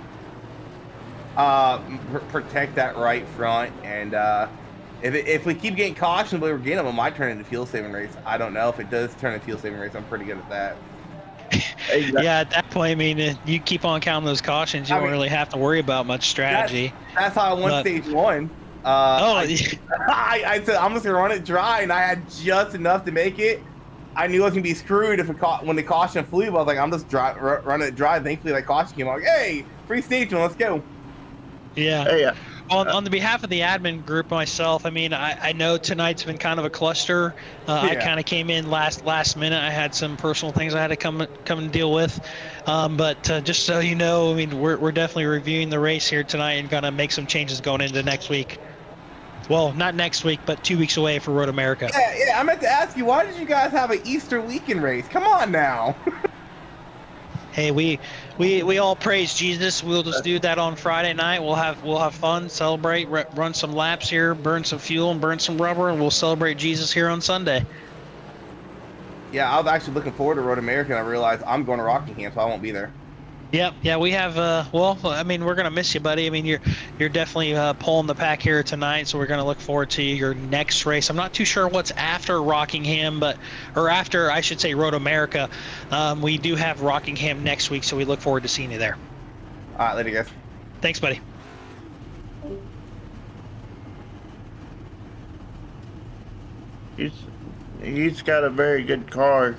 Protect that right front, and if we keep getting caution, but we're getting them, it might turn into fuel saving race. I don't know if it does turn into fuel saving race. I'm pretty good at that. Yeah, at that point, I mean, you keep on counting those cautions, you don't really have to worry about much strategy. That's how I won stage 1. I said I'm just gonna run it dry, and I had just enough to make it. I knew I was gonna be screwed when the caution flew, but I was like, I'm just running it dry. Thankfully, that caution came out. Like, hey, free stage 1, let's go. Yeah. Hey, On the behalf of the admin group, myself, I mean, I know tonight's been kind of a cluster. I kind of came in last minute. I had some personal things I had to come and deal with. But just so you know, I mean, we're definitely reviewing the race here tonight and gonna make some changes going into next week. Well, not next week, but 2 weeks away for Road America. Yeah. I meant to ask you, why did you guys have an Easter weekend race? Come on now. Hey, we all praise Jesus. We'll just do that on Friday night. We'll have fun, celebrate, run some laps here, burn some fuel and burn some rubber, and we'll celebrate Jesus here on Sunday. Yeah, I was actually looking forward to Road America, and I realized I'm going to Rockingham, so I won't be there. Yep. Yeah, we have. Well, I mean, we're gonna miss you, buddy. I mean, you're definitely pulling the pack here tonight, so we're gonna look forward to your next race. I'm not too sure what's after Rockingham, or after, I should say, Road America. We do have Rockingham next week, so we look forward to seeing you there. All right, later, guys. Thanks, buddy. he's got a very good car.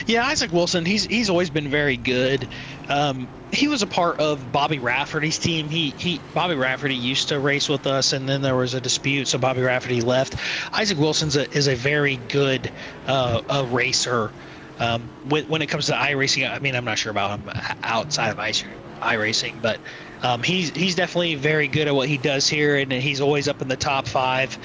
Yeah, Isaac Wilson, he's always been very good. He was a part of Bobby Rafferty's team. Bobby Rafferty used to race with us, and then there was a dispute, so Bobby Rafferty left. Isaac Wilson's is a very good a racer. When it comes to iRacing, I mean, I'm not sure about him outside of iRacing, but he's definitely very good at what he does here, and he's always up in the top 5.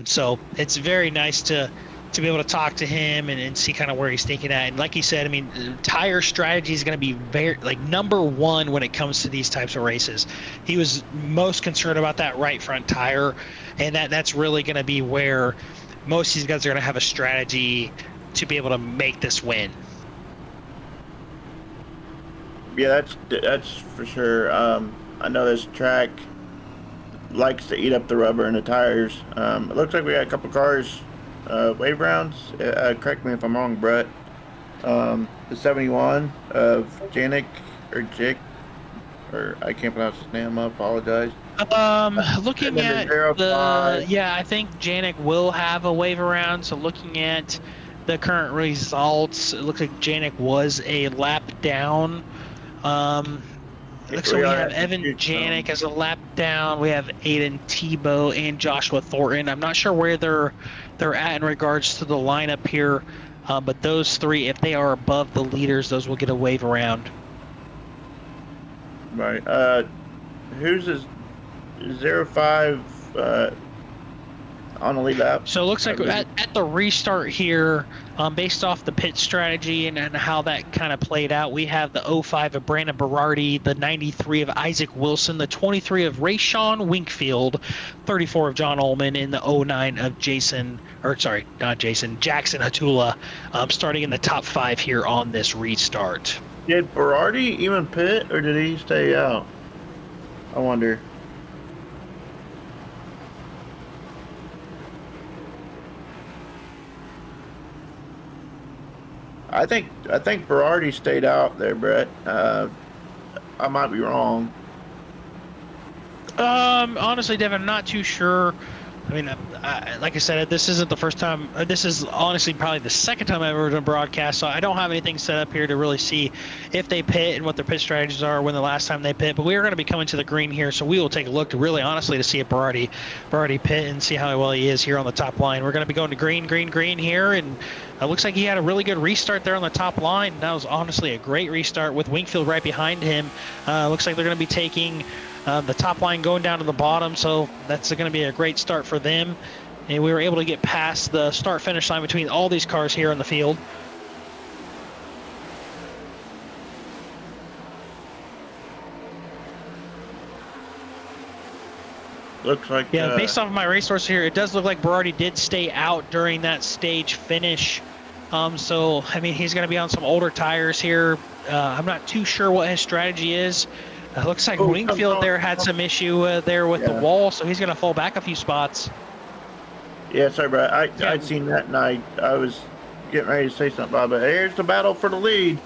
So it's very nice to be able to talk to him and see kind of where he's thinking at. And like he said, I mean, tire strategy is going to be very number one when it comes to these types of races. He was most concerned about that right front tire, and that's really going to be where most of these guys are going to have a strategy to be able to make this win. Yeah, that's for sure. I know this track likes to eat up the rubber and the tires. It looks like we got a couple cars wave rounds. Correct me if I'm wrong, Brett. The 71 of Janik or Jick, or I can't pronounce his name. I apologize. Looking at the yeah, I think Janik will have a wave around. So looking at the current results, it looks like Janik was a lap down. Looks like we have Evan Janik as a lap down. We have Aiden Tebow and Joshua Thornton. I'm not sure where they're at in regards to the lineup here, but those three, if they are above the leaders, those will get a wave around. Right. Who's his 05 on the lead lap? So it looks like at the restart here, based off the pit strategy and how that kind of played out, we have the 05 of Brandon Berardi, the 93 of Isaac Wilson, the 23 of Rayshawn Winkfield, 34 of John Ullman, and the 09 of Jackson Hatula, starting in the top 5 here on this restart. Did Berardi even pit, or did he stay out? I wonder. I think Berardi stayed out there, Brett. I might be wrong. Honestly, Devin, I'm not too sure. I mean, like I said, this isn't the first time. This is honestly probably the second time I've ever done a broadcast, so I don't have anything set up here to really see if they pit and what their pit strategies are when the last time they pit. But we are going to be coming to the green here, so we will take a look to really honestly to see if Berardi pit and see how well he is here on the top line. We're going to be going to green here, and it looks like he had a really good restart there on the top line. That was honestly a great restart with Winkfield right behind him. Looks like they're going to be taking the top line going down to the bottom, so that's going to be a great start for them. And we were able to get past the start-finish line between all these cars here in the field. Looks like based off of my resource here, it does look like Berardi did stay out during that stage finish. So I mean, he's going to be on some older tires here. I'm not too sure what his strategy is. It looks like Wingfield there had some issue there with the wall, so he's going to fall back a few spots. Yeah, sorry, Brett. I'd seen that, and I was getting ready to say something about it. But here's the battle for the lead.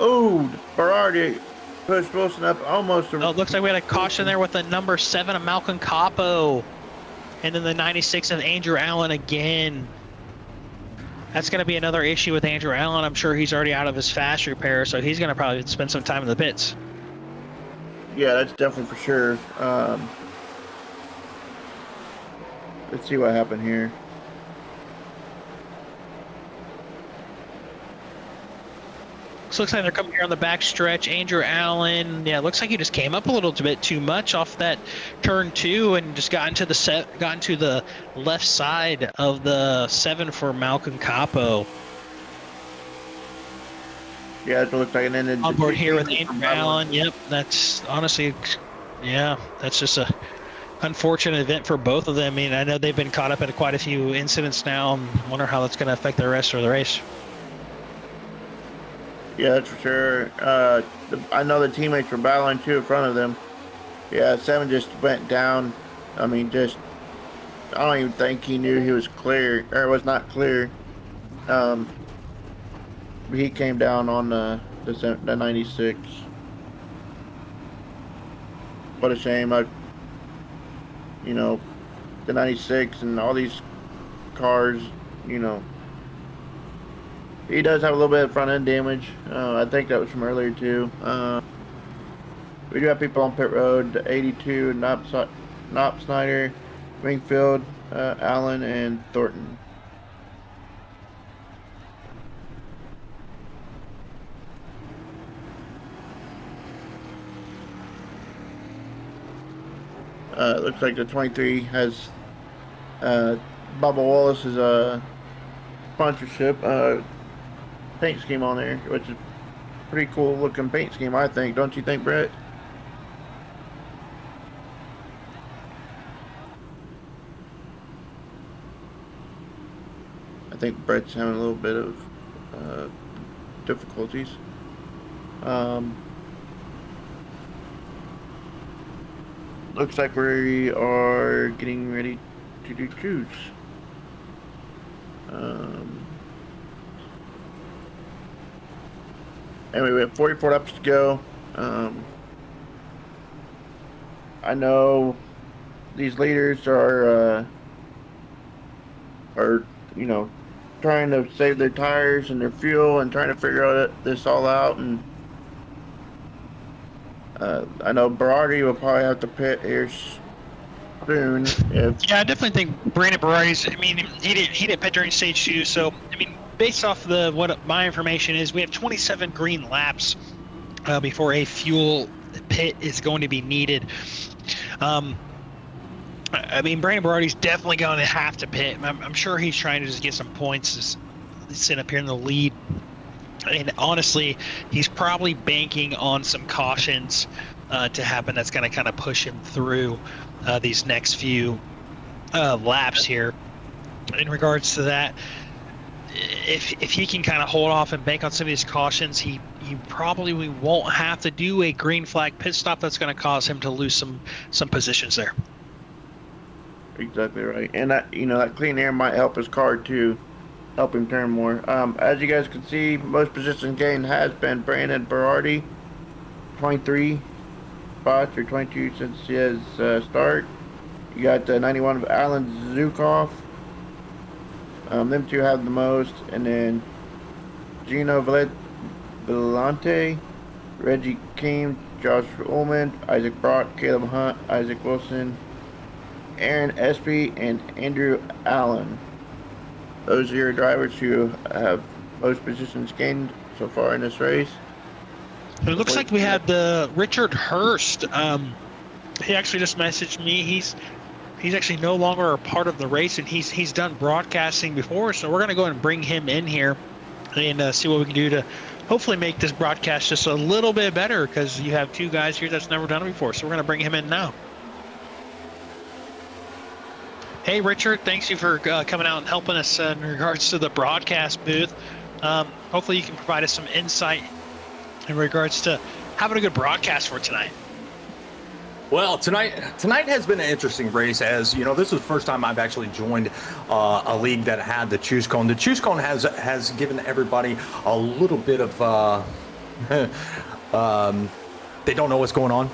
Ooh, Berardi pushed Wilson up almost. Oh, it looks like we had a caution there with the number 7 of Malcolm Capo, and then the 96 of Andrew Allen again. That's going to be another issue with Andrew Allen. I'm sure he's already out of his fast repair, so he's going to probably spend some time in the pits. Yeah, that's definitely for sure. Let's see what happened here. So looks like they're coming here on the back stretch. Andrew Allen, yeah, looks like he just came up a little bit too much off that turn 2 and just got into the left side of the 7 for Malcolm Capo. Yeah, it looks like an ended on board here with Andrew Allen. Yep, that's honestly, yeah, that's just a unfortunate event for both of them. I mean, I know they've been caught up in quite a few incidents now, and wonder how that's going to affect the rest of the race. Yeah, that's for sure. I know the teammates were battling too in front of them. Yeah, 7 just went down. I mean, I don't even think he knew he was clear, or was not clear. He came down on the 96. What a shame. The 96 and all these cars, He does have a little bit of front end damage. I think that was from earlier too. We do have people on pit road: 82, Knop Snyder, Wingfield, Allen, and Thornton. It looks like the 23 has Bubba Wallace's sponsorship paint scheme on there, which is pretty cool looking paint scheme, I think. Don't you think, Brett? I think Brett's having a little bit of difficulties. Looks like we are getting ready to do cruise. Anyway, we have 44 laps to go. I know these leaders are you know, trying to save their tires and their fuel and trying to figure this all out. And I know Berardi will probably have to pit here soon. Yeah, I definitely think Brandon Berardi's. I mean, he didn't pit during stage 2, so I mean, based off what my information is, we have 27 green laps before a fuel pit is going to be needed. I mean, Brandon Berardi's definitely going to have to pit. I'm sure he's trying to just get some points to sit up here in the lead. And honestly, he's probably banking on some cautions to happen that's going to kind of push him through these next few laps here. In regards to that, if he can kind of hold off and bank on some of these cautions, he probably won't have to do a green flag pit stop that's going to cause him to lose some positions there. Exactly right. And that, you know, that clean air might help his car too, help him turn more. As you guys can see, most positions gained has been Brandon Berardi, 23 spots or 22 since he has start. You got 91 of Alan Zukov. Them two have the most, and then Gino Vellante, Reggie Keem, Josh Ullman, Isaac Brock, Caleb Hunt, Isaac Wilson, Aaron Espy, and Andrew Allen. Those are your drivers who have most positions gained so far in this race. It looks like we had the Richard Hurst. He actually just messaged me. He's actually no longer a part of the race, and he's done broadcasting before, so we're going to go and bring him in here and see what we can do to hopefully make this broadcast just a little bit better, because you have two guys here that's never done it before, so we're going to bring him in now. Hey, Richard, thanks you for coming out and helping us in regards to the broadcast booth. Hopefully you can provide us some insight in regards to having a good broadcast for tonight. Well, tonight has been an interesting race, as you know, this is the first time I've actually joined a league that had the choose cone. The choose cone has given everybody a little bit of they don't know what's going on.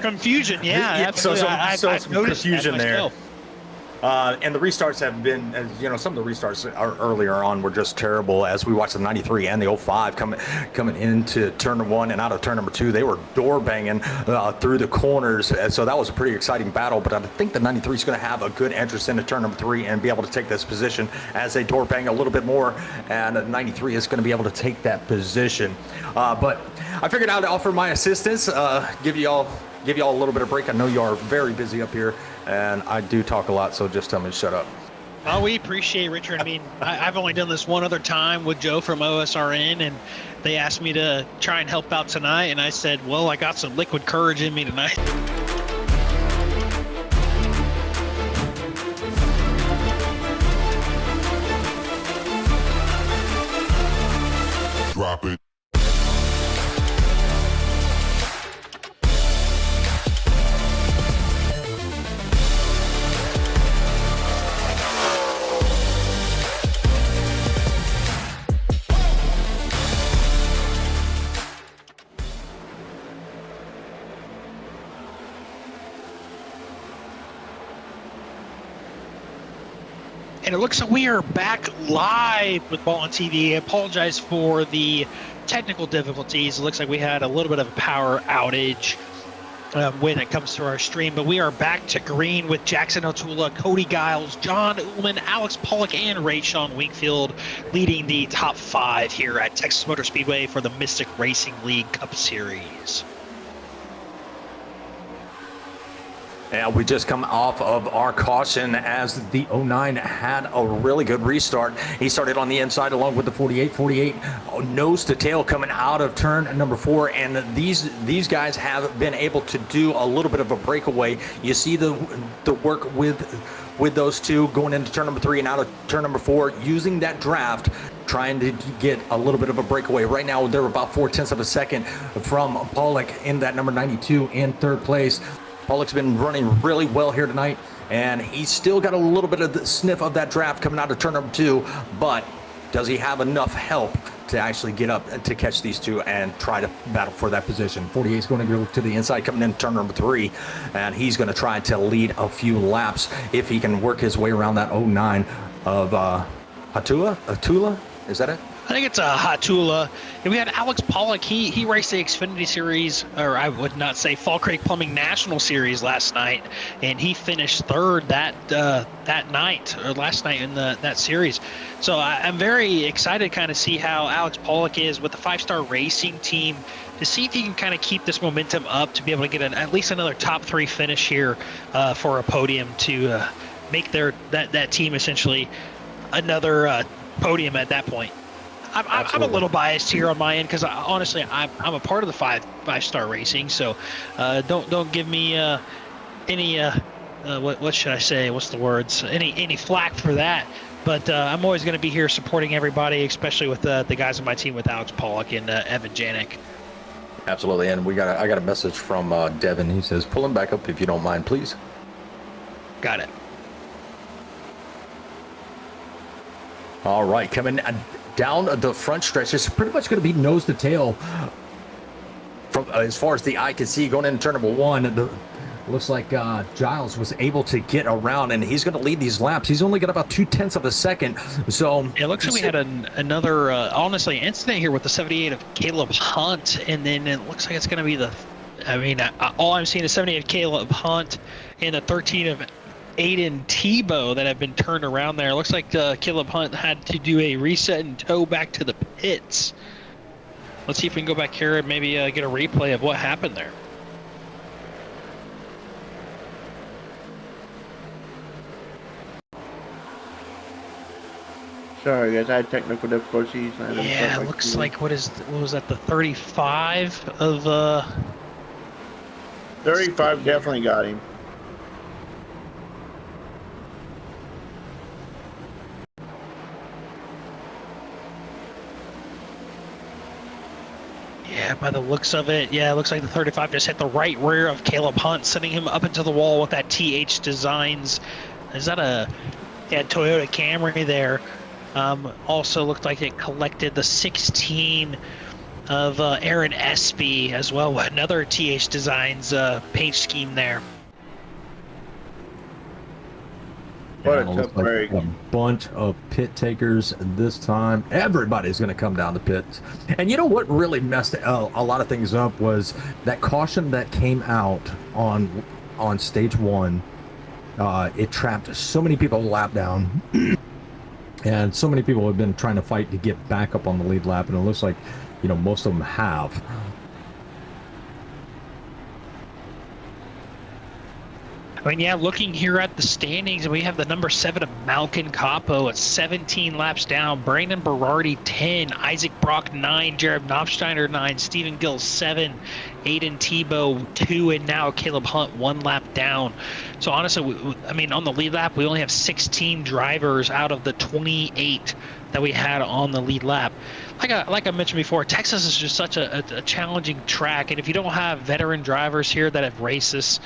Confusion, yeah. So I've some noticed confusion that there. myself. And the restarts have been, as you know, some of the restarts earlier on were just terrible. As we watched the 93 and the 05 coming into turn 1 and out of turn number 2, they were door banging through the corners. So that was a pretty exciting battle. But I think the 93 is going to have a good entrance into turn number 3 and be able to take this position as they door bang a little bit more. And the 93 is going to be able to take that position. But I figured I'd offer my assistance, give you all a little bit of break. I know you are very busy up here, and I do talk a lot, so just tell me to shut up. Oh, we appreciate Richard. I mean, I've only done this one other time with Joe from OSRN, and they asked me to try and help out tonight, and I said, well, I got some liquid courage in me tonight. Drop it. And it looks like we are back live with Ball on TV. I apologize for the technical difficulties. It looks like we had a little bit of a power outage when it comes to our stream, but we are back to green with Jackson O'Tula, Cody Giles, John Ullman, Alex Pollock, and Rayshawn Wingfield leading the top 5 here at Texas Motor Speedway for the Mystic Racing League Cup Series. And we just come off of our caution as the 09 had a really good restart. He started on the inside along with the 48 nose to tail coming out of turn number 4. And these guys have been able to do a little bit of a breakaway. You see the work with those two going into turn number 3 and out of turn number 4, using that draft, trying to get a little bit of a breakaway. Right now, they're about 0.4 of a second from Pollock in that number 92 in third place. Pollock's been running really well here tonight, and he's still got a little bit of the sniff of that draft coming out of turn number 2, but does he have enough help to actually get up to catch these two and try to battle for that position? 48 is going to go to the inside coming in turn number 3, and he's going to try to lead a few laps if he can work his way around that 09 of Atula? Is that it? I think it's a Hatula. And we had Alex Pollock. He raced the Xfinity Series, or I would not say Fall Creek Plumbing National Series last night, and he finished 3rd that night, or last night in that series. So I'm very excited to kind of see how Alex Pollock is with the 5-Star Racing team, to see if he can kind of keep this momentum up to be able to get at least another top 3 finish here for a podium to make that team essentially another podium at that point. I'm a little biased here on my end because honestly I'm a part of the 5-Star Racing, so don't give me any what should I say? What's the words? Any flack for that. But I'm always going to be here supporting everybody, especially with the guys on my team with Alex Pollock and Evan Janik. Absolutely, and I got a message from Devin. He says, "Pull him back up if you don't mind, please." Got it. All right, coming down the front stretch, it's pretty much going to be nose to tail from as far as the eye can see going into turn number 1. Looks like Giles was able to get around, and he's going to lead these laps. He's only got about 0.2 of a second. So it looks like we had another honestly incident here with the 78 of Caleb Hunt, and then it looks like it's going to be all I'm seeing is 78 of Caleb Hunt and the 13 of Aiden Tebow that have been turned around there. It looks like Caleb Hunt had to do a reset and tow back to the pits. Let's see if we can go back here and maybe get a replay of what happened there. Sorry guys, I had technical difficulties. Yeah, it looks like what was that, the 35 of 35 definitely got him. Yeah, by the looks of it, yeah, it looks like the 35 just hit the right rear of Caleb Hunt, sending him up into the wall with that TH Designs. Is that Toyota Camry there? Also looked like it collected the 16 of Aaron Espy as well, another TH Designs paint scheme there. What a Yeah, tough break. a bunch of pit takers this time. Everybody's going to come down the pits. And you know what really messed a lot of things up was that caution that came out on stage 1. It trapped so many people lap down. And so many people have been trying to fight to get back up on the lead lap, and it looks like, most of them have. I mean, yeah, looking here at the standings, and we have the number 7 of Malkin Capo at 17 laps down, Brandon Berardi 10, Isaac Brock 9, Jared Knopfsteiner 9, Stephen Gill 7, Aiden Tebow 2, and now Caleb Hunt 1 lap down. So honestly, on the lead lap, we only have 16 drivers out of the 28 that we had on the lead lap. Like I mentioned before, Texas is just such a challenging track, and if you don't have veteran drivers here that have raced this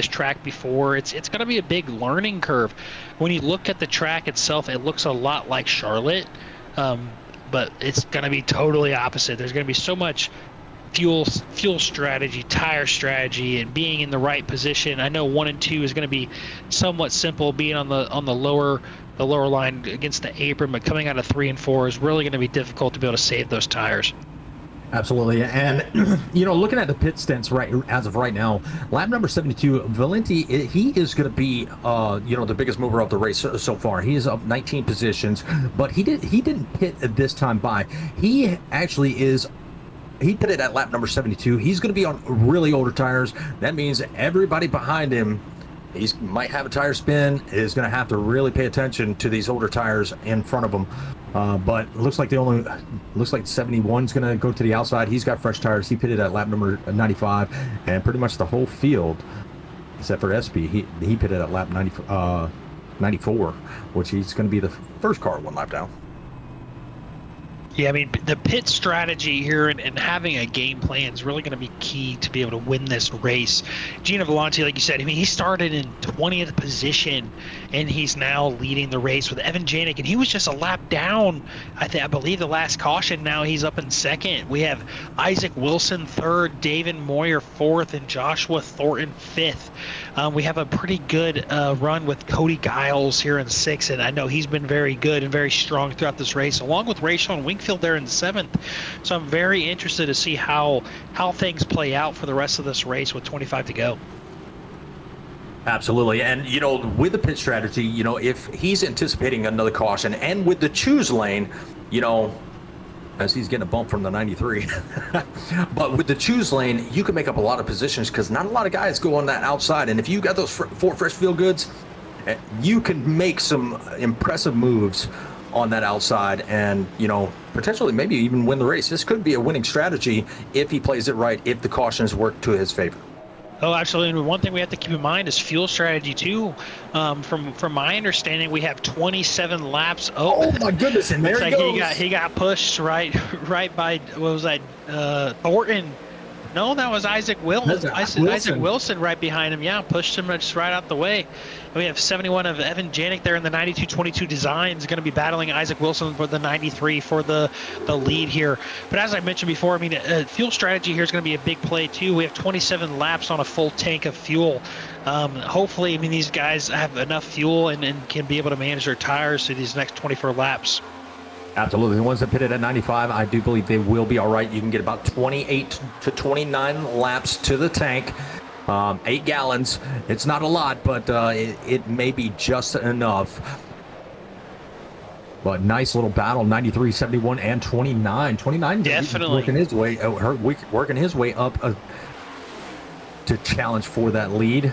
track before, it's going to be a big learning curve. When you look at the track itself, it looks a lot like Charlotte, but it's going to be totally opposite. There's going to be so much fuel strategy, tire strategy, and being in the right position. I know 1 and 2 is going to be somewhat simple, being on the lower the lower line against the apron, but coming out of 3 and 4 is really going to be difficult to be able to save those tires. Absolutely. And, looking at the pit stints as of right now, lap number 72, Valenti, he is going to be, the biggest mover of the race so far. He is up 19 positions, but he didn't pit at this time by. He pitted at lap number 72. He's going to be on really older tires. That means everybody behind him, he might have a tire spin, is going to have to really pay attention to these older tires in front of him. But it looks like 71's going to go to the outside. He's got fresh tires. He pitted at lap number 95, and pretty much the whole field, except for SP, he pitted at lap 94, which he's going to be the first car 1 lap down. Yeah, I mean, the pit strategy here and having a game plan is really going to be key to be able to win this race. Gino Volante, like you said, I mean, he started in 20th position, and he's now leading the race with Evan Janik, and he was just a lap down, I believe, the last caution. Now he's up in second. We have Isaac Wilson third, David Moyer fourth, and Joshua Thornton fifth. We have a pretty good run with Cody Giles here in sixth, and I know he's been very good and very strong throughout this race, along with Rayshon Wingfield there in seventh. So I'm very interested to see how things play out for the rest of this race with 25 to go. Absolutely. And, with the pit strategy, if he's anticipating another caution, and with the choose lane, as he's getting a bump from the 93. But with the choose lane, you can make up a lot of positions because not a lot of guys go on that outside. And if you got those 4 fresh feel goods, you can make some impressive moves on that outside and, potentially maybe even win the race. This could be a winning strategy if he plays it right, if the cautions work to his favor. Oh, absolutely. And one thing we have to keep in mind is fuel strategy too. From my understanding, we have 27 laps. Oh my goodness! And there he goes. He got pushed right by, what was that? Thornton. No, that was Isaac Wilson. Isaac Wilson right behind him. Yeah, pushed him just right out the way. And we have 71 of Evan Janik there in the 92-22 designs, going to be battling Isaac Wilson for the 93 for the lead here. But as I mentioned before, I mean, fuel strategy here is going to be a big play too. We have 27 laps on a full tank of fuel. Hopefully, I mean, these guys have enough fuel and can be able to manage their tires through these next 24 laps. Absolutely. The ones that pitted at 95, I do believe they will be all right. You can get about 28 to 29 laps to the tank. 8 gallons. It's not a lot, but it may be just enough. But nice little battle, 93, 71, and 29. 29 definitely working his way up to challenge for that lead.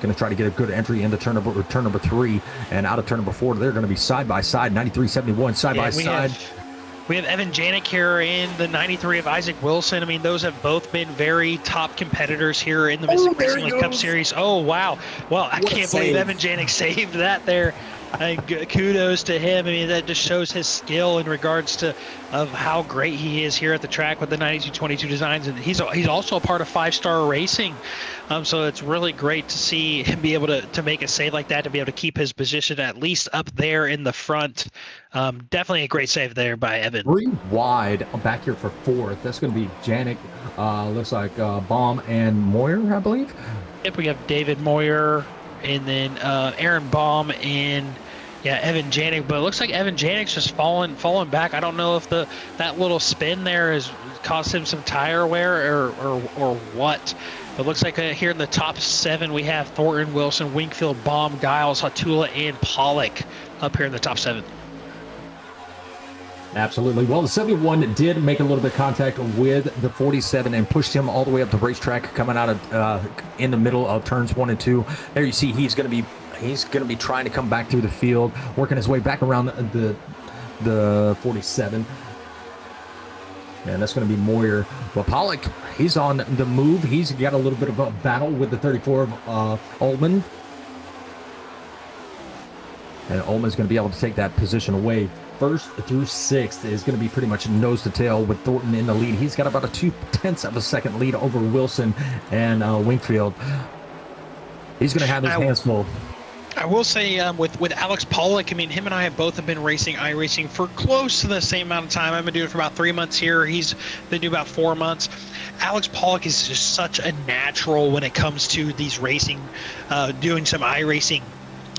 Going to try to get a good entry into turn number 3, and out of turn number 4, they're going to be side by side, 93, 71, side by side. We have Evan Janik here in the 93 of Isaac Wilson. I mean, those have both been very top competitors here in the Mystic Racing League Cup Series. Oh, wow. Well, I can't believe Evan Janik saved that there. Kudos to him. I mean, that just shows his skill in regards to of how great he is here at the track with the 92-22 designs, and he's also a part of 5-Star Racing. So it's really great to see him be able to make a save like that, to be able to keep his position at least up there in the front. Definitely a great save there by Evan. 3 wide back here for 4th. That's going to be Janik. Looks like Baum and Moyer, I believe. Yep, we have David Moyer, and then Aaron Baum and Evan Janik. But it looks like Evan Janik's just falling back. I don't know if that little spin there has caused him some tire wear or what. But it looks like here in the top 7 we have Thornton, Wilson, Wingfield, Baum, Giles, Hatula, and Pollock up here in the top 7. Absolutely. Well, the 71 did make a little bit of contact with the 47 and pushed him all the way up the racetrack, coming out of in the middle of turns 1 and 2. There you see he's going to be trying to come back through the field, working his way back around the 47. And that's going to be Moyer. Well, Pollock, he's on the move. He's got a little bit of a battle with the 34 of Ullman. And Ullman's going to be able to take that position away. 1st through 6th is going to be pretty much nose to tail with Thornton in the lead. He's got about a 0.2 of a second lead over Wilson and Wingfield. He's going to have his hands full. I will say with Alex Pollock, I mean, him and I have both been racing iRacing for close to the same amount of time. I've been doing it for about 3 months here. He's been doing about 4 months. Alex Pollock is just such a natural when it comes to these racing, doing some iRacing.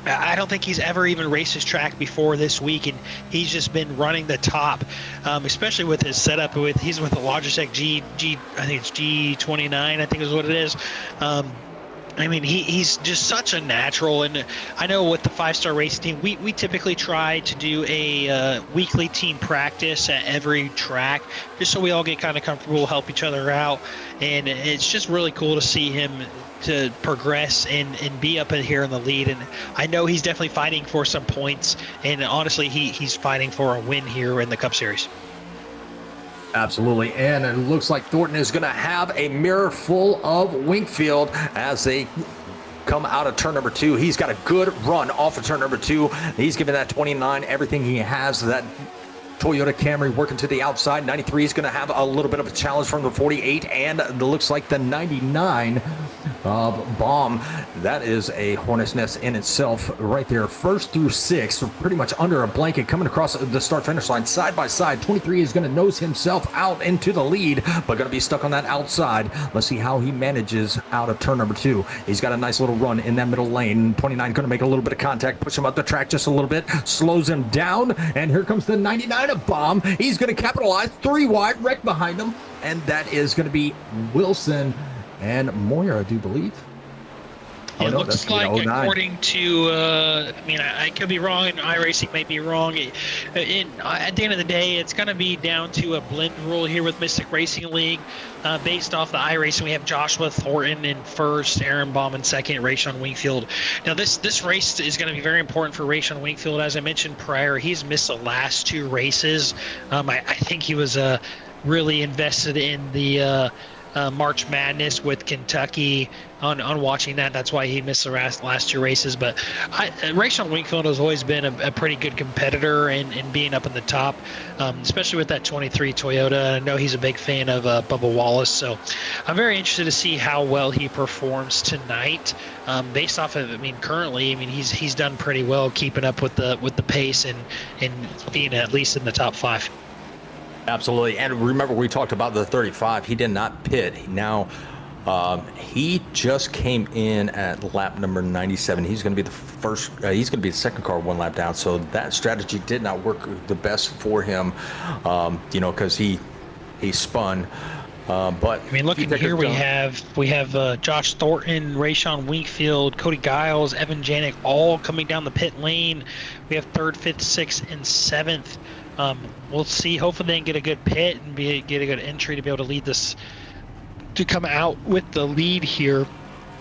I don't think he's ever even raced his track before this week, and he's just been running the top, especially with his setup. He's with the Logitech I think it's G29, I think is what it is. I mean, he's just such a natural, and I know with the 5-star racing team, we typically try to do a weekly team practice at every track, just so we all get kind of comfortable, help each other out, and it's just really cool to see him to progress and be up in here in the lead. And I know he's definitely fighting for some points, and honestly, he's fighting for a win here in the Cup Series. Absolutely, and it looks like Thornton is going to have a mirror full of Wingfield as they come out of turn number 2. He's got a good run off of turn number 2. He's giving that 29 everything he has. That Toyota Camry working to the outside. 93 is going to have a little bit of a challenge from the 48, and it looks like the 99 of Bomb. That is a hornet's nest in itself right there. 1st through 6th, pretty much under a blanket, coming across the start-finish line side by side. 23 is going to nose himself out into the lead, but going to be stuck on that outside. Let's see how he manages out of turn number 2. He's got a nice little run in that middle lane. 29 going to make a little bit of contact, push him up the track just a little bit, slows him down, and here comes the 99 of Bomb. He's going to capitalize. 3 wide, wreck behind him, and that is going to be Wilson and Moyer, I do believe. It looks like, according to, I mean, I could be wrong, and iRacing might be wrong. At the end of the day, it's going to be down to a blend rule here with Mystic Racing League. Based off the iRacing, we have Joshua Thornton in 1st, Aaron Baum in 2nd, Rayshon Wingfield. Now, this race is going to be very important for Rayshon Wingfield. As I mentioned prior, he's missed the last 2 races. I think he was really invested in the March Madness with Kentucky on watching that. That's why he missed the last 2 races. But Rayshon Wingfield has always been a pretty good competitor and being up in the top, especially with that 23 Toyota. I know he's a big fan of Bubba Wallace, so I'm very interested to see how well he performs tonight. Based off of, I mean, currently, I mean, he's done pretty well keeping up with the pace and being at least in the top 5. Absolutely, and remember we talked about the 35. He did not pit. Now he just came in at lap number 97. He's going to be the first. He's going to be the second car 1 lap down. So that strategy did not work the best for him. Because he spun. But I mean, looking here, we have Josh Thornton, Rayshon Wingfield, Cody Giles, Evan Janik, all coming down the pit lane. We have 3rd, 5th, 6th, and 7th. We'll see. Hopefully they can get a good pit and get a good entry to be able to lead this, to come out with the lead here.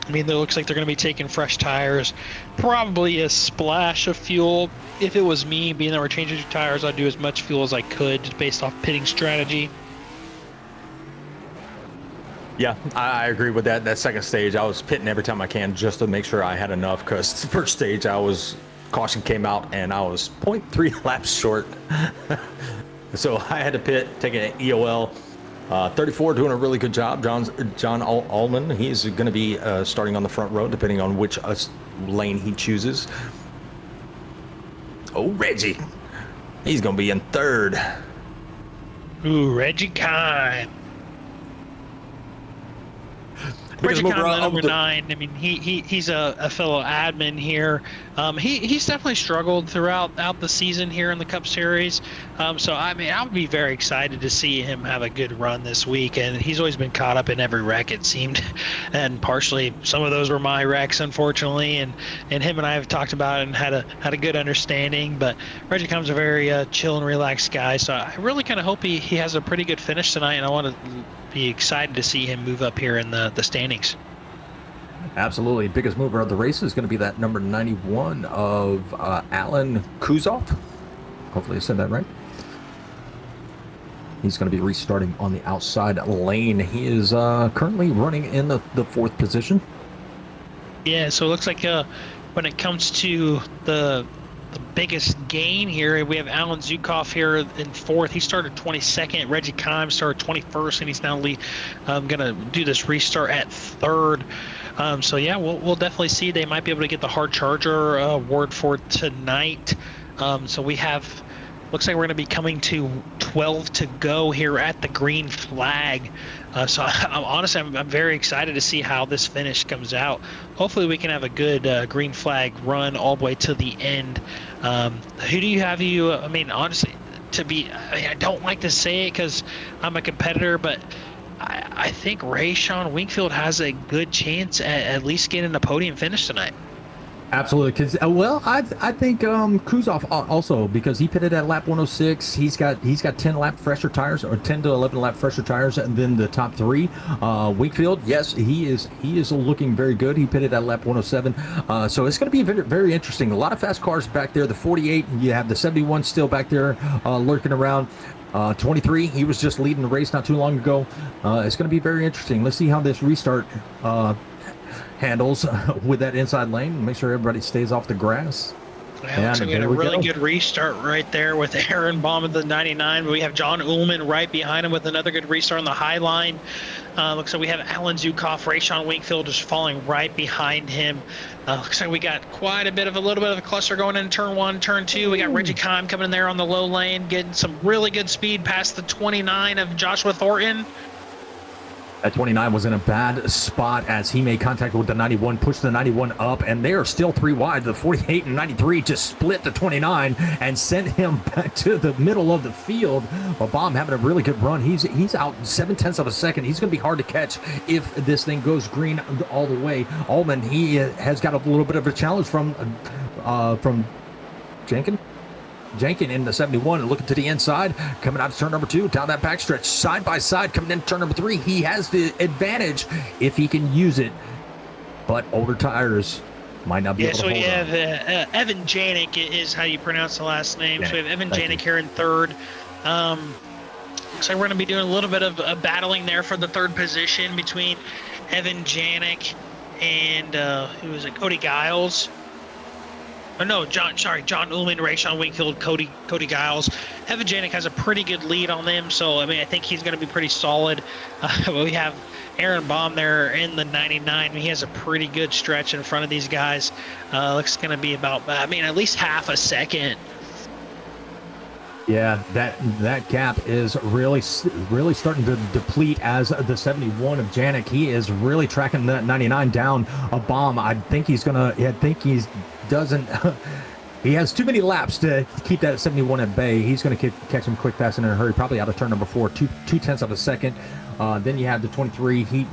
I mean, it looks like they're going to be taking fresh tires, probably a splash of fuel. If it was me, being that we're changing tires, I'd do as much fuel as I could just based off pitting strategy. Yeah, I agree with that. That second stage, I was pitting every time I can just to make sure I had enough, because the first stage caution came out and I was 0.3 laps short. So I had to pit, take an EOL. 34 doing a really good job. John Allman, he's going to be starting on the front row depending on which lane he chooses. Oh, Reggie. He's going to be in 3rd. Ooh, Reggie Kine. Reggie Conlon, number 9. I mean, he's a fellow admin here. He's definitely struggled throughout the season here in the Cup Series. So I mean, I would be very excited to see him have a good run this week. And he's always been caught up in every wreck, it seemed. And partially, some of those were my wrecks, unfortunately. And him and I have talked about it and had a good understanding. But Reggie Conlon's a very chill and relaxed guy. So I really kind of hope he has a pretty good finish tonight. And I want to be excited to see him move up here in the standings. Absolutely. Biggest mover of the race is going to be that number 91 of Alan Kuzov. Hopefully I said that right. He's going to be restarting on the outside lane. He is currently running in the 4th position. Yeah, so it looks like when it comes to the biggest gain here, we have Alan Zukov here in 4th. He started 22nd. Reggie Kime started 21st, and he's now going to do this restart at 3rd. So yeah, we'll definitely see. They might be able to get the hard charger award for tonight. So we have, looks like we're going to be coming to 12 to go here at the green flag. So I'm very excited to see how this finish comes out. Hopefully we can have a good green flag run all the way to the end. Who do you have I mean, honestly, I don't like to say it because I'm a competitor, but I think Rayshon Wingfield has a good chance at least getting a podium finish tonight. Absolutely, because I think Kuzov also, because he pitted at lap 106. He's got 10 lap fresher tires, or 10 to 11 lap fresher tires, and then the top three. Wingfield, yes, he is looking very good. He pitted at lap 107, so it's going to be very, very interesting. A lot of fast cars back there. The 48, you have the 71 still back there lurking around. 23, he was just leading the race not too long ago. It's going to be very interesting. Let's see how this restart handles with that inside lane. Make sure everybody stays off the grass. Yeah, so we had a really good restart right there with Aaron Baum at the 99. We have John Ullman right behind him with another good restart on the high line. Looks like we have Alan Zukoff, Rayshon Wingfield just falling right behind him. Looks like we got quite a little bit of a cluster going in turn 1, turn 2. We got Reggie Kime coming in there on the low lane, getting some really good speed past the 29 of Joshua Thornton. That 29 was in a bad spot as he made contact with the 91, pushed the 91 up, and they are still 3 wide. The 48 and 93 just split the 29 and sent him back to the middle of the field. But Baum having a really good run. He's out 0.7 of a second. He's going to be hard to catch if this thing goes green all the way. Ullman, he has got a little bit of a challenge from Jenkin in the 71 and looking to the inside, coming out of turn number 2, down that backstretch, side by side, coming into turn number 3. He has the advantage if he can use it, but older tires might not be able to hold on. Yeah, so we have Evan Janik is how you pronounce the last name. So we have Evan Janik here in third. Looks like we're going to be doing a little bit of battling there for the third position between Evan Janik and who is it? Cody Giles. Oh, no, John Ullman, Rayshon Wingfield, Cody Giles. Evan Janik has a pretty good lead on them, so I mean I think he's going to be pretty solid. We have Aaron Baum there in the 99. He has a pretty good stretch in front of these guys. Looks going to be about at least half a second. Yeah, that gap is really starting to deplete as the 71 of Janik. He is really tracking that 99 down a bomb. I think he has too many laps to keep that 71 at bay. He's going to catch him quick, fast, and in a hurry, probably out of turn number 4, 2/10 of a second. Then you have the 23. He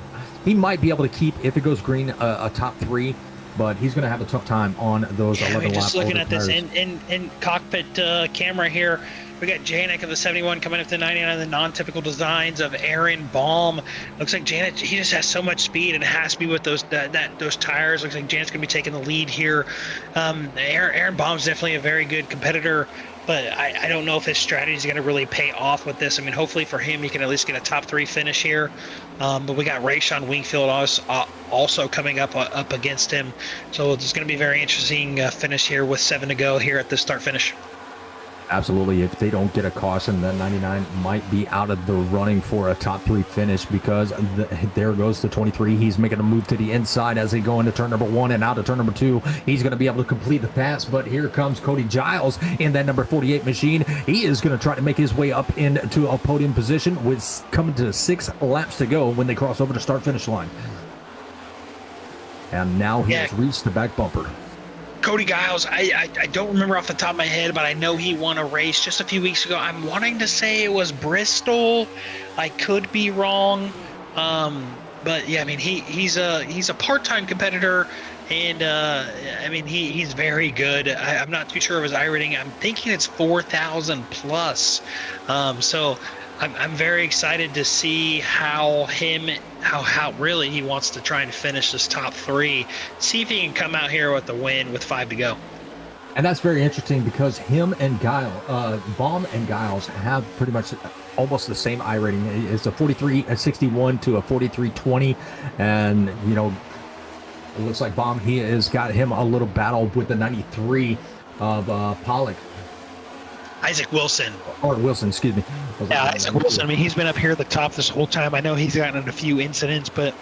might be able to keep, if it goes green, a top 3. But he's going to have a tough time on those 11 laps. Just looking at this in cockpit camera here, we got Janik of the 71 coming up to 99, the non-typical designs of Aaron Baum. Looks like Janik, he just has so much speed, and it has to be with those tires. Looks like Janet's going to be taking the lead here. Aaron Baum's definitely a very good competitor, but I don't know if his strategy is going to really pay off with this. I mean, hopefully for him, he can at least get a top 3 finish here. But we got Rayshon Wingfield also coming up against him. So it's going to be a very interesting finish here with 7 to go here at the start-finish. Absolutely. If they don't get a caution, that 99 might be out of the running for a top 3 finish, because there goes the 23. He's making a move to the inside as they go into turn number 1 and out of turn number 2. He's going to be able to complete the pass, but here comes Cody Giles in that number 48 machine. He is going to try to make his way up into a podium position with coming to 6 laps to go when they cross over the start-finish line. And now he has reached the back bumper. Cody Giles, I don't remember off the top of my head, but I know he won a race just a few weeks ago. I'm wanting to say it was Bristol. I could be wrong. But yeah, I mean, he's a part-time competitor, and I mean, he's very good. I'm not too sure of his iRating. I'm thinking it's 4,000 plus. So I'm very excited to see how really he wants to try and finish this top 3. See if he can come out here with the win with 5 to go. And that's very interesting because him and Baum and Giles have pretty much almost the same iRating. It's a 43.61 to a 43.20, and it looks like Baum, he has got him a little battle with the 93 of Pollock. Isaac Wilson. Or Wilson, excuse me. Yeah, Isaac Wilson. I mean, he's been up here at the top this whole time. I know he's gotten in a few incidents, but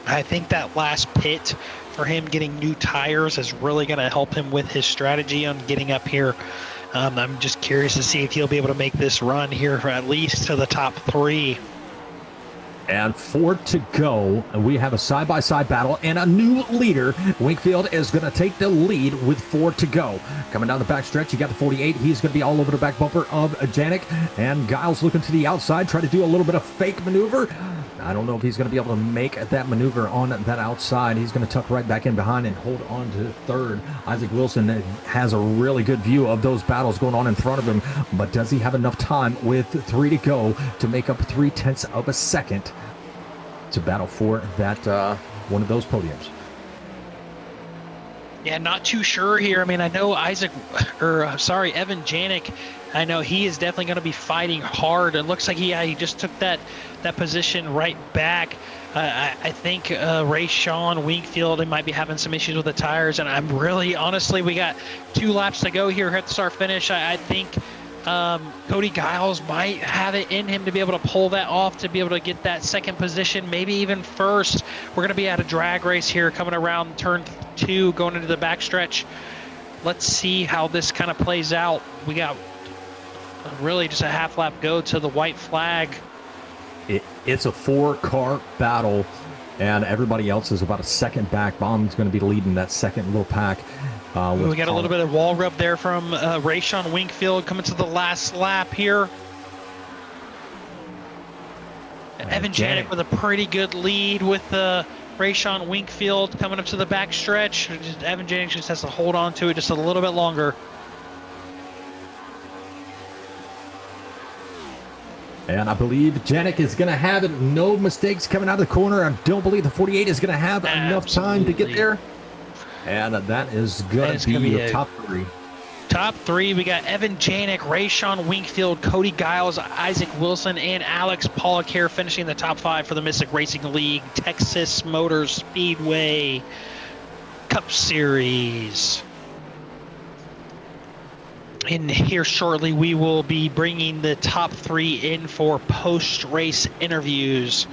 I think that last pit for him getting new tires is really going to help him with his strategy on getting up here. I'm just curious to see if he'll be able to make this run here for at least to the top 3. And 4 to go. And we have a side-by-side battle and a new leader. Wingfield is going to take the lead with 4 to go. Coming down the back stretch, you got the 48. He's going to be all over the back bumper of Janik. And Giles looking to the outside, try to do a little bit of fake maneuver. I don't know if he's going to be able to make that maneuver on that outside. He's going to tuck right back in behind and hold on to third. Isaac Wilson has a really good view of those battles going on in front of him, but does he have enough time with 3 to go to make up 0.3 of a second to battle for that one of those podiums? Yeah, not too sure here. I mean, I know Evan Janik, I know he is definitely going to be fighting hard. It looks like he just took that position right back. I think Rayshawn Wingfield, he might be having some issues with the tires, and I'm really, honestly, we got 2 laps to go here at the start finish. I think Cody Giles might have it in him to be able to pull that off, to be able to get that second position, maybe even first. We're going to be at a drag race here coming around turn 2, going into the backstretch. Let's see how this kind of plays out. We got really just a half lap go to the white flag. It's a 4-car battle, and everybody else is about a second back. Baum's going to be leading that second little pack. We got a little bit of wall rub there from Rayshawn Wingfield coming to the last lap here. Evan Janik with a pretty good lead with Rayshawn Wingfield coming up to the back stretch. Evan Janik just has to hold on to it just a little bit longer. And I believe Janik is going to have it. No mistakes coming out of the corner. I don't believe the 48 is going to have enough time to get there. And that is going to be the top 3. Top 3, we got Evan Janik, Rayshawn Wingfield, Cody Giles, Isaac Wilson, and Alex Pollock here finishing the top 5 for the Mystic Racing League Texas Motor Speedway Cup Series. And here shortly, we will be bringing the top 3 in for post-race interviews.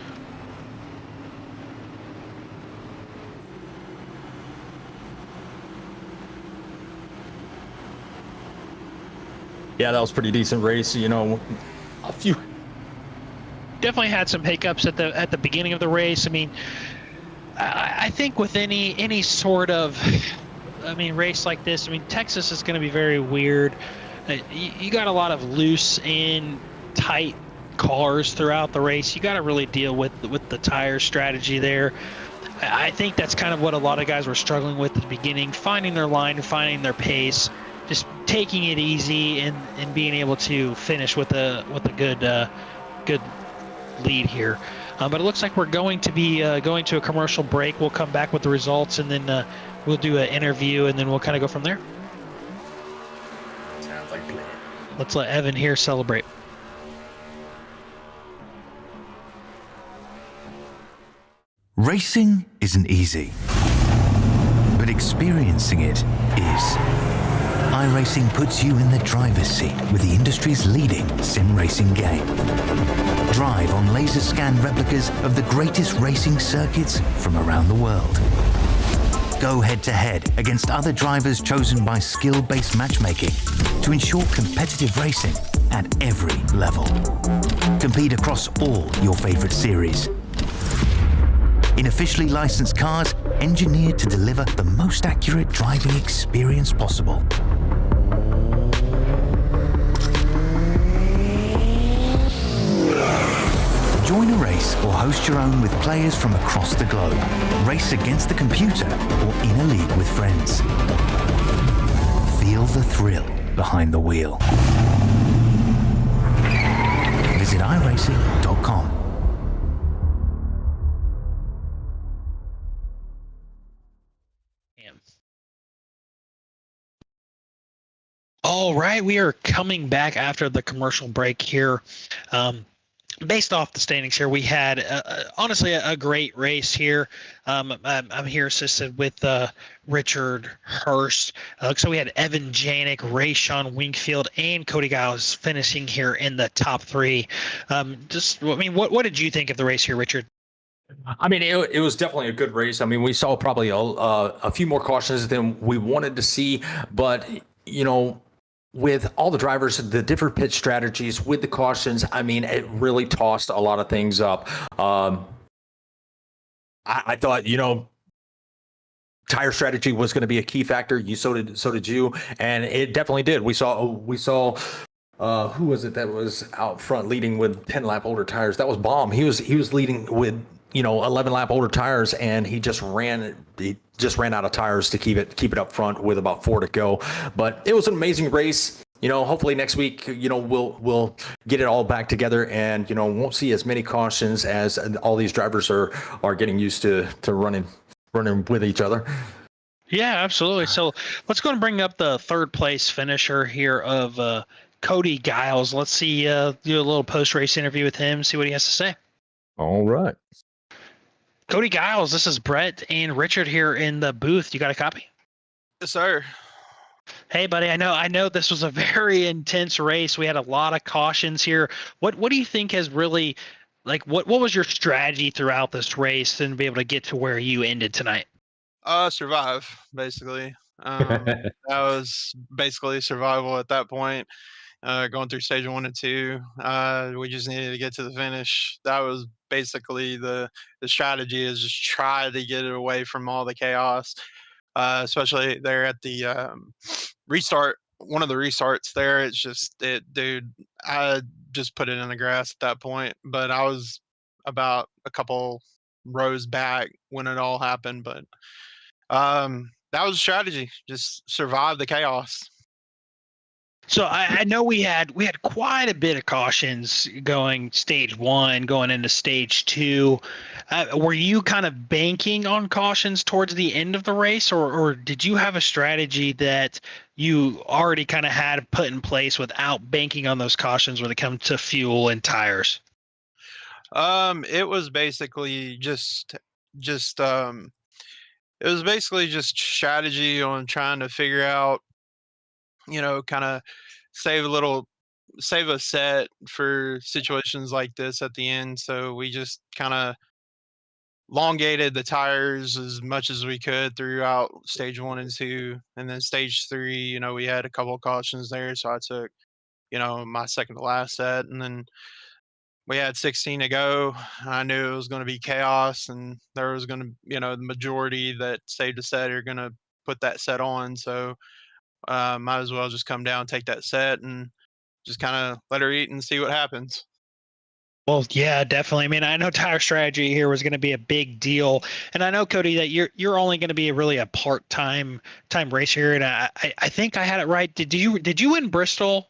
Yeah, that was a pretty decent race. You know, a few definitely had some hiccups at the beginning of the race. I mean, I think with any sort of, race like this, Texas is going to be very weird. You got a lot of loose and tight cars throughout the race. You got to really deal with the tire strategy there. I think that's kind of what a lot of guys were struggling with at the beginning, finding their line, finding their pace, just taking it easy and being able to finish with a good lead here. But it looks like we're going to be going to a commercial break. We'll come back with the results, and then we'll do an interview, and then we'll kind of go from there. Sounds like a plan. Let's let Evan here celebrate. Racing isn't easy, but experiencing it is. iRacing puts you in the driver's seat with the industry's leading sim racing game. Drive on laser scan replicas of the greatest racing circuits from around the world. Go head-to-head against other drivers chosen by skill-based matchmaking to ensure competitive racing at every level. Compete across all your favorite series. In officially licensed cars, engineered to deliver the most accurate driving experience possible. Join a race or host your own with players from across the globe. Race against the computer or in a league with friends. Feel the thrill behind the wheel. Visit iRacing.com. All right, we are coming back after the commercial break here. Based off the standings here, we had honestly a great race here. I'm here assisted with Richard Hurst. So we had Evan Janik, Rayshawn Wingfield, and Cody Giles finishing here in the top 3. What did you think of the race here, Richard? It was definitely a good race. We saw probably a few more cautions than we wanted to see, but with all the drivers, the different pit strategies with the cautions, I mean, it really tossed a lot of things up. I thought, tire strategy was going to be a key factor. So did you, and it definitely did. We saw who was it that was out front leading with 10 lap older tires? That was Baum. He was leading with 11 lap older tires, and he just ran out of tires to keep it up front with about 4 to go. But it was an amazing race. Hopefully next week, we'll get it all back together, and won't see as many cautions as all these drivers are getting used to running with each other. Yeah, absolutely. So let's go and bring up the third place finisher here of Cody Giles. Let's see, do a little post-race interview with him, see what he has to say. All right. Cody Giles, this is Brett and Richard here in the booth. You got a copy? Yes, sir. Hey, buddy, I know this was a very intense race. We had a lot of cautions here. What do you think has really, what was your strategy throughout this race and be able to get to where you ended tonight? Survive, basically. That was basically survival at that point. Going through stage 1 and 2, we just needed to get to the finish. That was basically the strategy, is just try to get it away from all the chaos, especially there at the restart. One of the restarts there, I just put it in the grass at that point, but I was about a couple rows back when it all happened. But that was a strategy, just survive the chaos. So I know we had quite a bit of cautions going stage 1, going into stage 2. Were you kind of banking on cautions towards the end of the race, or did you have a strategy that you already kind of had put in place without banking on those cautions when it comes to fuel and tires? It was basically just strategy on trying to figure out, kind of save a set for situations like this at the end. So we just kind of elongated the tires as much as we could throughout stage 1 and 2, and then stage 3, we had a couple of cautions there, so I took, my second to last set, and then we had 16 to go. I knew it was going to be chaos, and there was going to, the majority that saved a set are going to put that set on. So might as well just come down, take that set, and just kind of let her eat and see what happens. Well, yeah, definitely. I mean, I know tire strategy here was going to be a big deal, and I know, Cody, that you're only going to be really a part-time racer here, and I think I had it right. Did you win Bristol?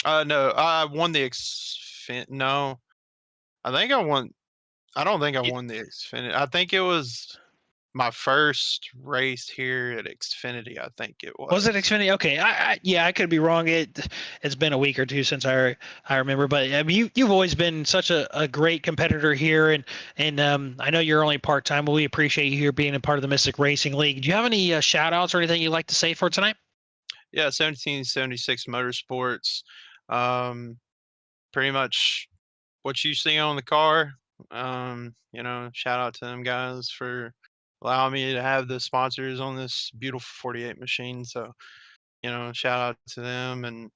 No, I won the No, I think I won. I don't think I won the Xfinity. I think it was my first race here at Xfinity. I think it was. Was it Xfinity? Okay, I could be wrong. It's been a week or two since I remember, but I mean, you've always been such a great competitor here, and I know you're only part time, but we appreciate you here being a part of the Mystic Racing League. Do you have any shout outs or anything you'd like to say for tonight? Yeah, 1776 Motorsports. Pretty much what you see on the car. Shout out to them guys for allowing me to have the sponsors on this beautiful 48 machine. So, shout out to them, and,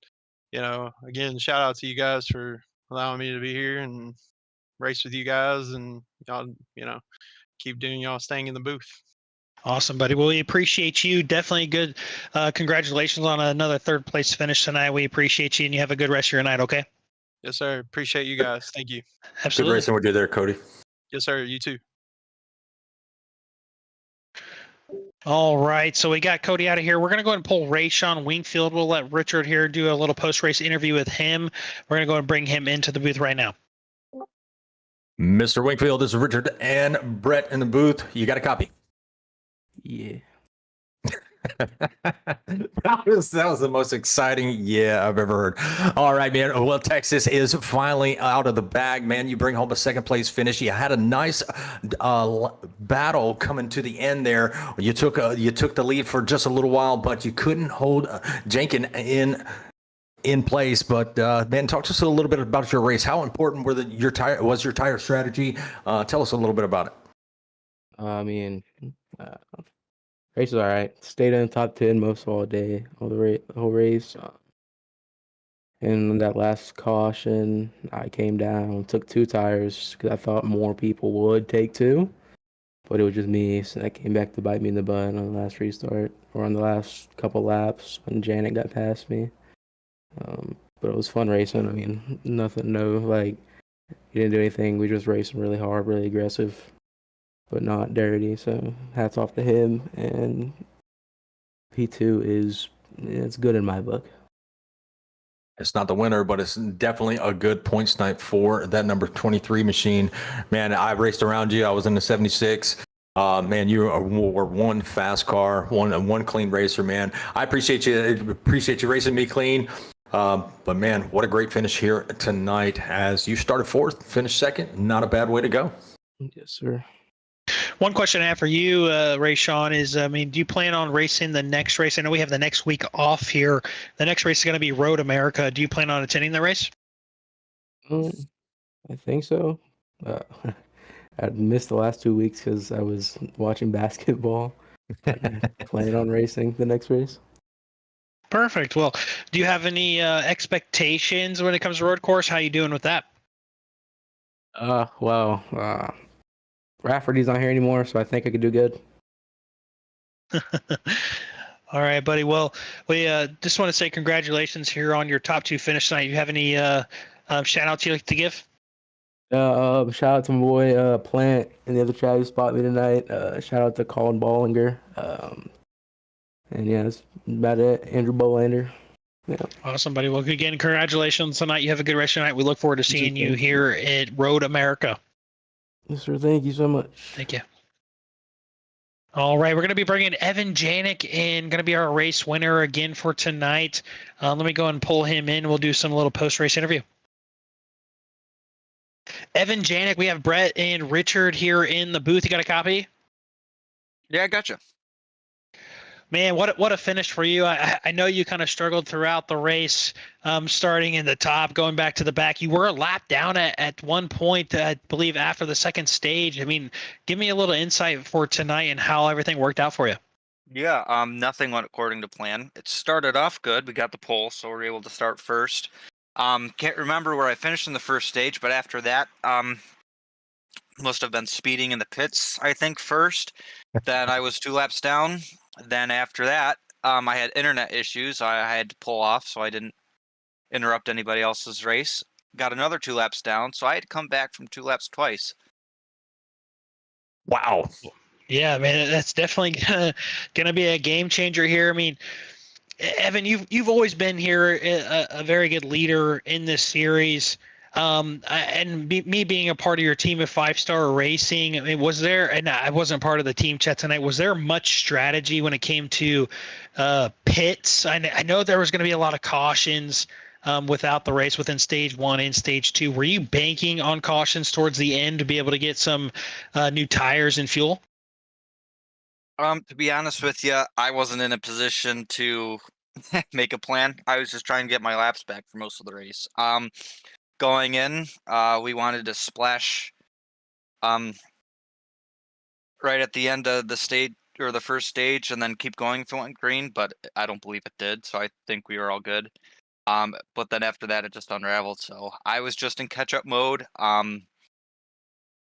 again, shout out to you guys for allowing me to be here and race with you guys, and y'all, keep doing y'all staying in the booth. Awesome, buddy. Well, we appreciate you. Definitely good. Congratulations on another third place finish tonight. We appreciate you, and you have a good rest of your night. Okay. Yes, sir. Appreciate you guys. Thank you. Absolutely. Good racing with you there, Cody. Yes, sir. You too. All right, so we got Cody out of here. We're going to go ahead and pull Rayshon Wingfield. We'll let Richard here do a little post-race interview with him. We're going to go and bring him into the booth right now. Mr. Wingfield, this is Richard and Brett in the booth. You got a copy? Yeah. that was the most exciting I've ever heard. All right, man. Well, Texas is finally out of the bag, man. You bring home a second place finish. You had a nice battle coming to the end there. You took the lead for just a little while, but you couldn't hold Jenkins in place. But man, talk to us a little bit about your race. How important your tire strategy? Tell us a little bit about it. I mean, Race was all right. Stayed in the top 10 most all day, the whole race. And that last caution, I came down, took 2 tires because I thought more people would take 2, but it was just me. So that came back to bite me in the butt on the last restart or on the last couple laps when Janet got past me. But it was fun racing. I mean, nothing, no, like, he didn't do anything. We just racing really hard, really aggressive, but not dirty. So hats off to him. And P2 it's good in my book. It's not the winner, but it's definitely a good points night for that number 23 machine. Man, I raced around you. I was in the 76. Man, you were one fast car, one clean racer, man. I appreciate you racing me clean. But man, what a great finish here tonight as you started fourth, finished second. Not a bad way to go. Yes, sir. One question I have for you, Ray Sean, is, I mean, do you plan on racing the next race? I know we have the next week off here. The next race is going to be Road America. Do you plan on attending the race? I think so. I missed the last 2 weeks because I was watching basketball. Planning on racing the next race. Perfect. Well, do you have any expectations when it comes to road course? How you doing with that? Rafferty's not here anymore, so I think I could do good. All right, buddy. Well, we just want to say congratulations here on your top 2 finish tonight. You have any shout outs you'd like to give? Shout out to my boy Plant and the other chat who spotted me tonight. Shout out to Colin Bollinger. And yeah, that's about it. Andrew Bolander. Yeah. Awesome, buddy. Well, again, congratulations tonight. You have a good rest of the night. We look forward to seeing you here at Road America. Yes, sir. Thank you so much. Thank you. All right, we're going to be bringing Evan Janik in, going to be our race winner again for tonight. Let me go and pull him in. We'll do some little post-race interview. Evan Janik, we have Brett and Richard here in the booth. You got a copy? Yeah, I gotcha. Man, what a finish for you. I know you kind of struggled throughout the race, starting in the top, going back to the back. You were a lap down at one point, I believe, after the second stage. I mean, give me a little insight for tonight and how everything worked out for you. Yeah, nothing went according to plan. It started off good. We got the pole, so we were able to start first. Can't remember where I finished in the first stage, but after that, must have been speeding in the pits, I think, first. Then I was 2 laps down. Then after that, I had internet issues. I had to pull off, so I didn't interrupt anybody else's race. Got another 2 laps down, so I had to come back from 2 laps twice. Wow. Yeah, man, that's definitely gonna be a game changer here. I mean, Evan, you've always been here a very good leader in this series. And me being a part of your team of 5-Star Racing, I mean, was there, and I wasn't part of the team chat tonight, was there much strategy when it came to pits? I know there was going to be a lot of cautions without the race within stage 1 and stage 2. Were you banking on cautions towards the end to be able to get some new tires and fuel? To be honest with you, I wasn't in a position to make a plan. I was just trying to get my laps back for most of the race. Going in, we wanted to splash right at the end of the stage or the first stage and then keep going if it went green, but I don't believe it did, so I think we were all good. But then after that, it just unraveled, so I was just in catch-up mode.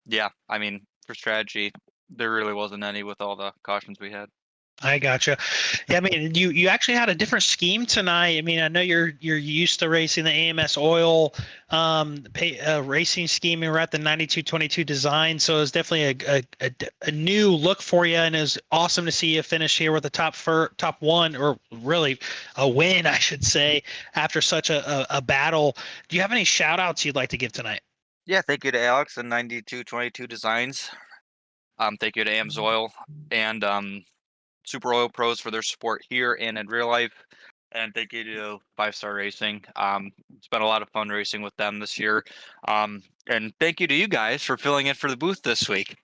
Yeah, I mean, for strategy, there really wasn't any with all the cautions we had. I gotcha. Yeah, I mean, you actually had a different scheme tonight. I mean, I know you're used to racing the AMS oil racing scheme, and we're at the 9222 design, so it's definitely a new look for you, and it's awesome to see you finish here with the top 1, or really a win, I should say, after such a battle. Do you have any shout outs you'd like to give tonight? Yeah, thank you to Alex and 9222 Designs. Thank you to AMS Oil and Super Oil Pros for their support here and in real life. And thank you to 5-Star Racing. It's been a lot of fun racing with them this year. and thank you to you guys for filling in for the booth this week.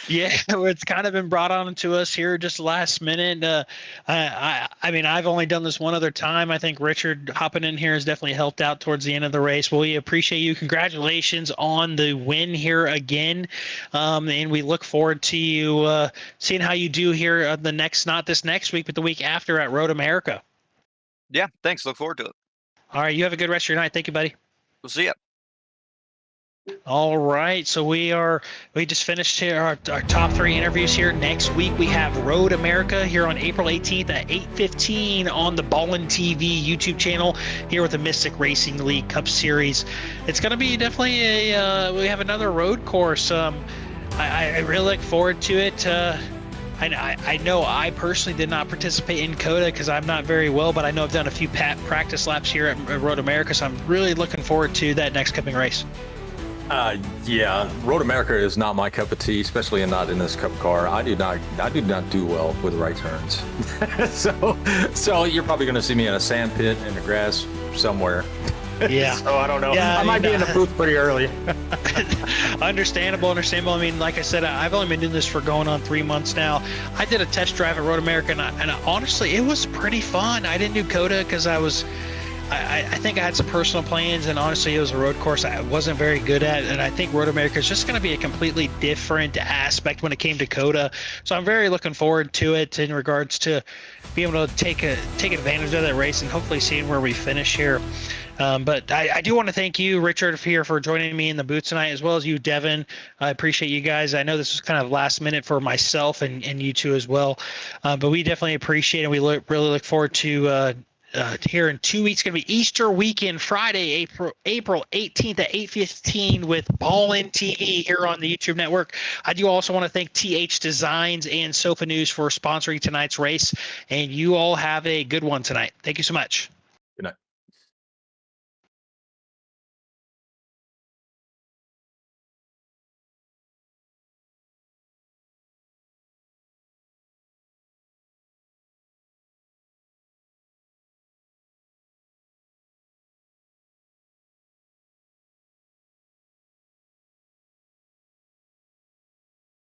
Yeah, it's kind of been brought on to us here just last minute. I mean, I've only done this one other time. I think Richard hopping in here has definitely helped out towards the end of the race. Well, we appreciate you. Congratulations on the win here again, and we look forward to you seeing how you do here not this next week, but the week after at Road America. Yeah, thanks. Look forward to it. All right, you have a good rest of your night. Thank you, buddy. We'll see ya. All right, so we just finished here our top 3 interviews here. Next week we have Road America here on April 18th at 8:15 on the Ballin TV YouTube channel here with the Mystic Racing League Cup Series. It's going to be definitely we have another road course. I really look forward to it. I know I personally did not participate in COTA because I'm not very well, but I know I've done a few practice laps here at Road America, so I'm really looking forward to that next coming race. Yeah, Road America is not my cup of tea, especially not in this Cup car. I do not do well with right turns. so you're probably going to see me in a sand pit in the grass somewhere. Yeah. So I don't know. Yeah, I might be in the booth pretty early. Understandable. I mean, like I said, I've only been doing this for going on 3 months now. I did a test drive at Road America, and honestly, it was pretty fun. I didn't do COTA because I think I had some personal plans, and honestly, it was a road course I wasn't very good at, and I think Road America is just going to be a completely different aspect when it came to COTA. So I'm very looking forward to it in regards to being able to take advantage of that race and hopefully seeing where we finish here. But I do want to thank you, Richard, here for joining me in the booth tonight, as well as you, Devin. I appreciate you guys. I know this was kind of last minute for myself and you two as well, but we definitely appreciate it. We really look forward to here in 2 weeks. Going to be Easter weekend, Friday, April 18th at 8:15 with Ballin TV here on the YouTube network. I do also want to thank TH Designs and Sofa News for sponsoring tonight's race, and you all have a good one tonight. Thank you so much. Good night.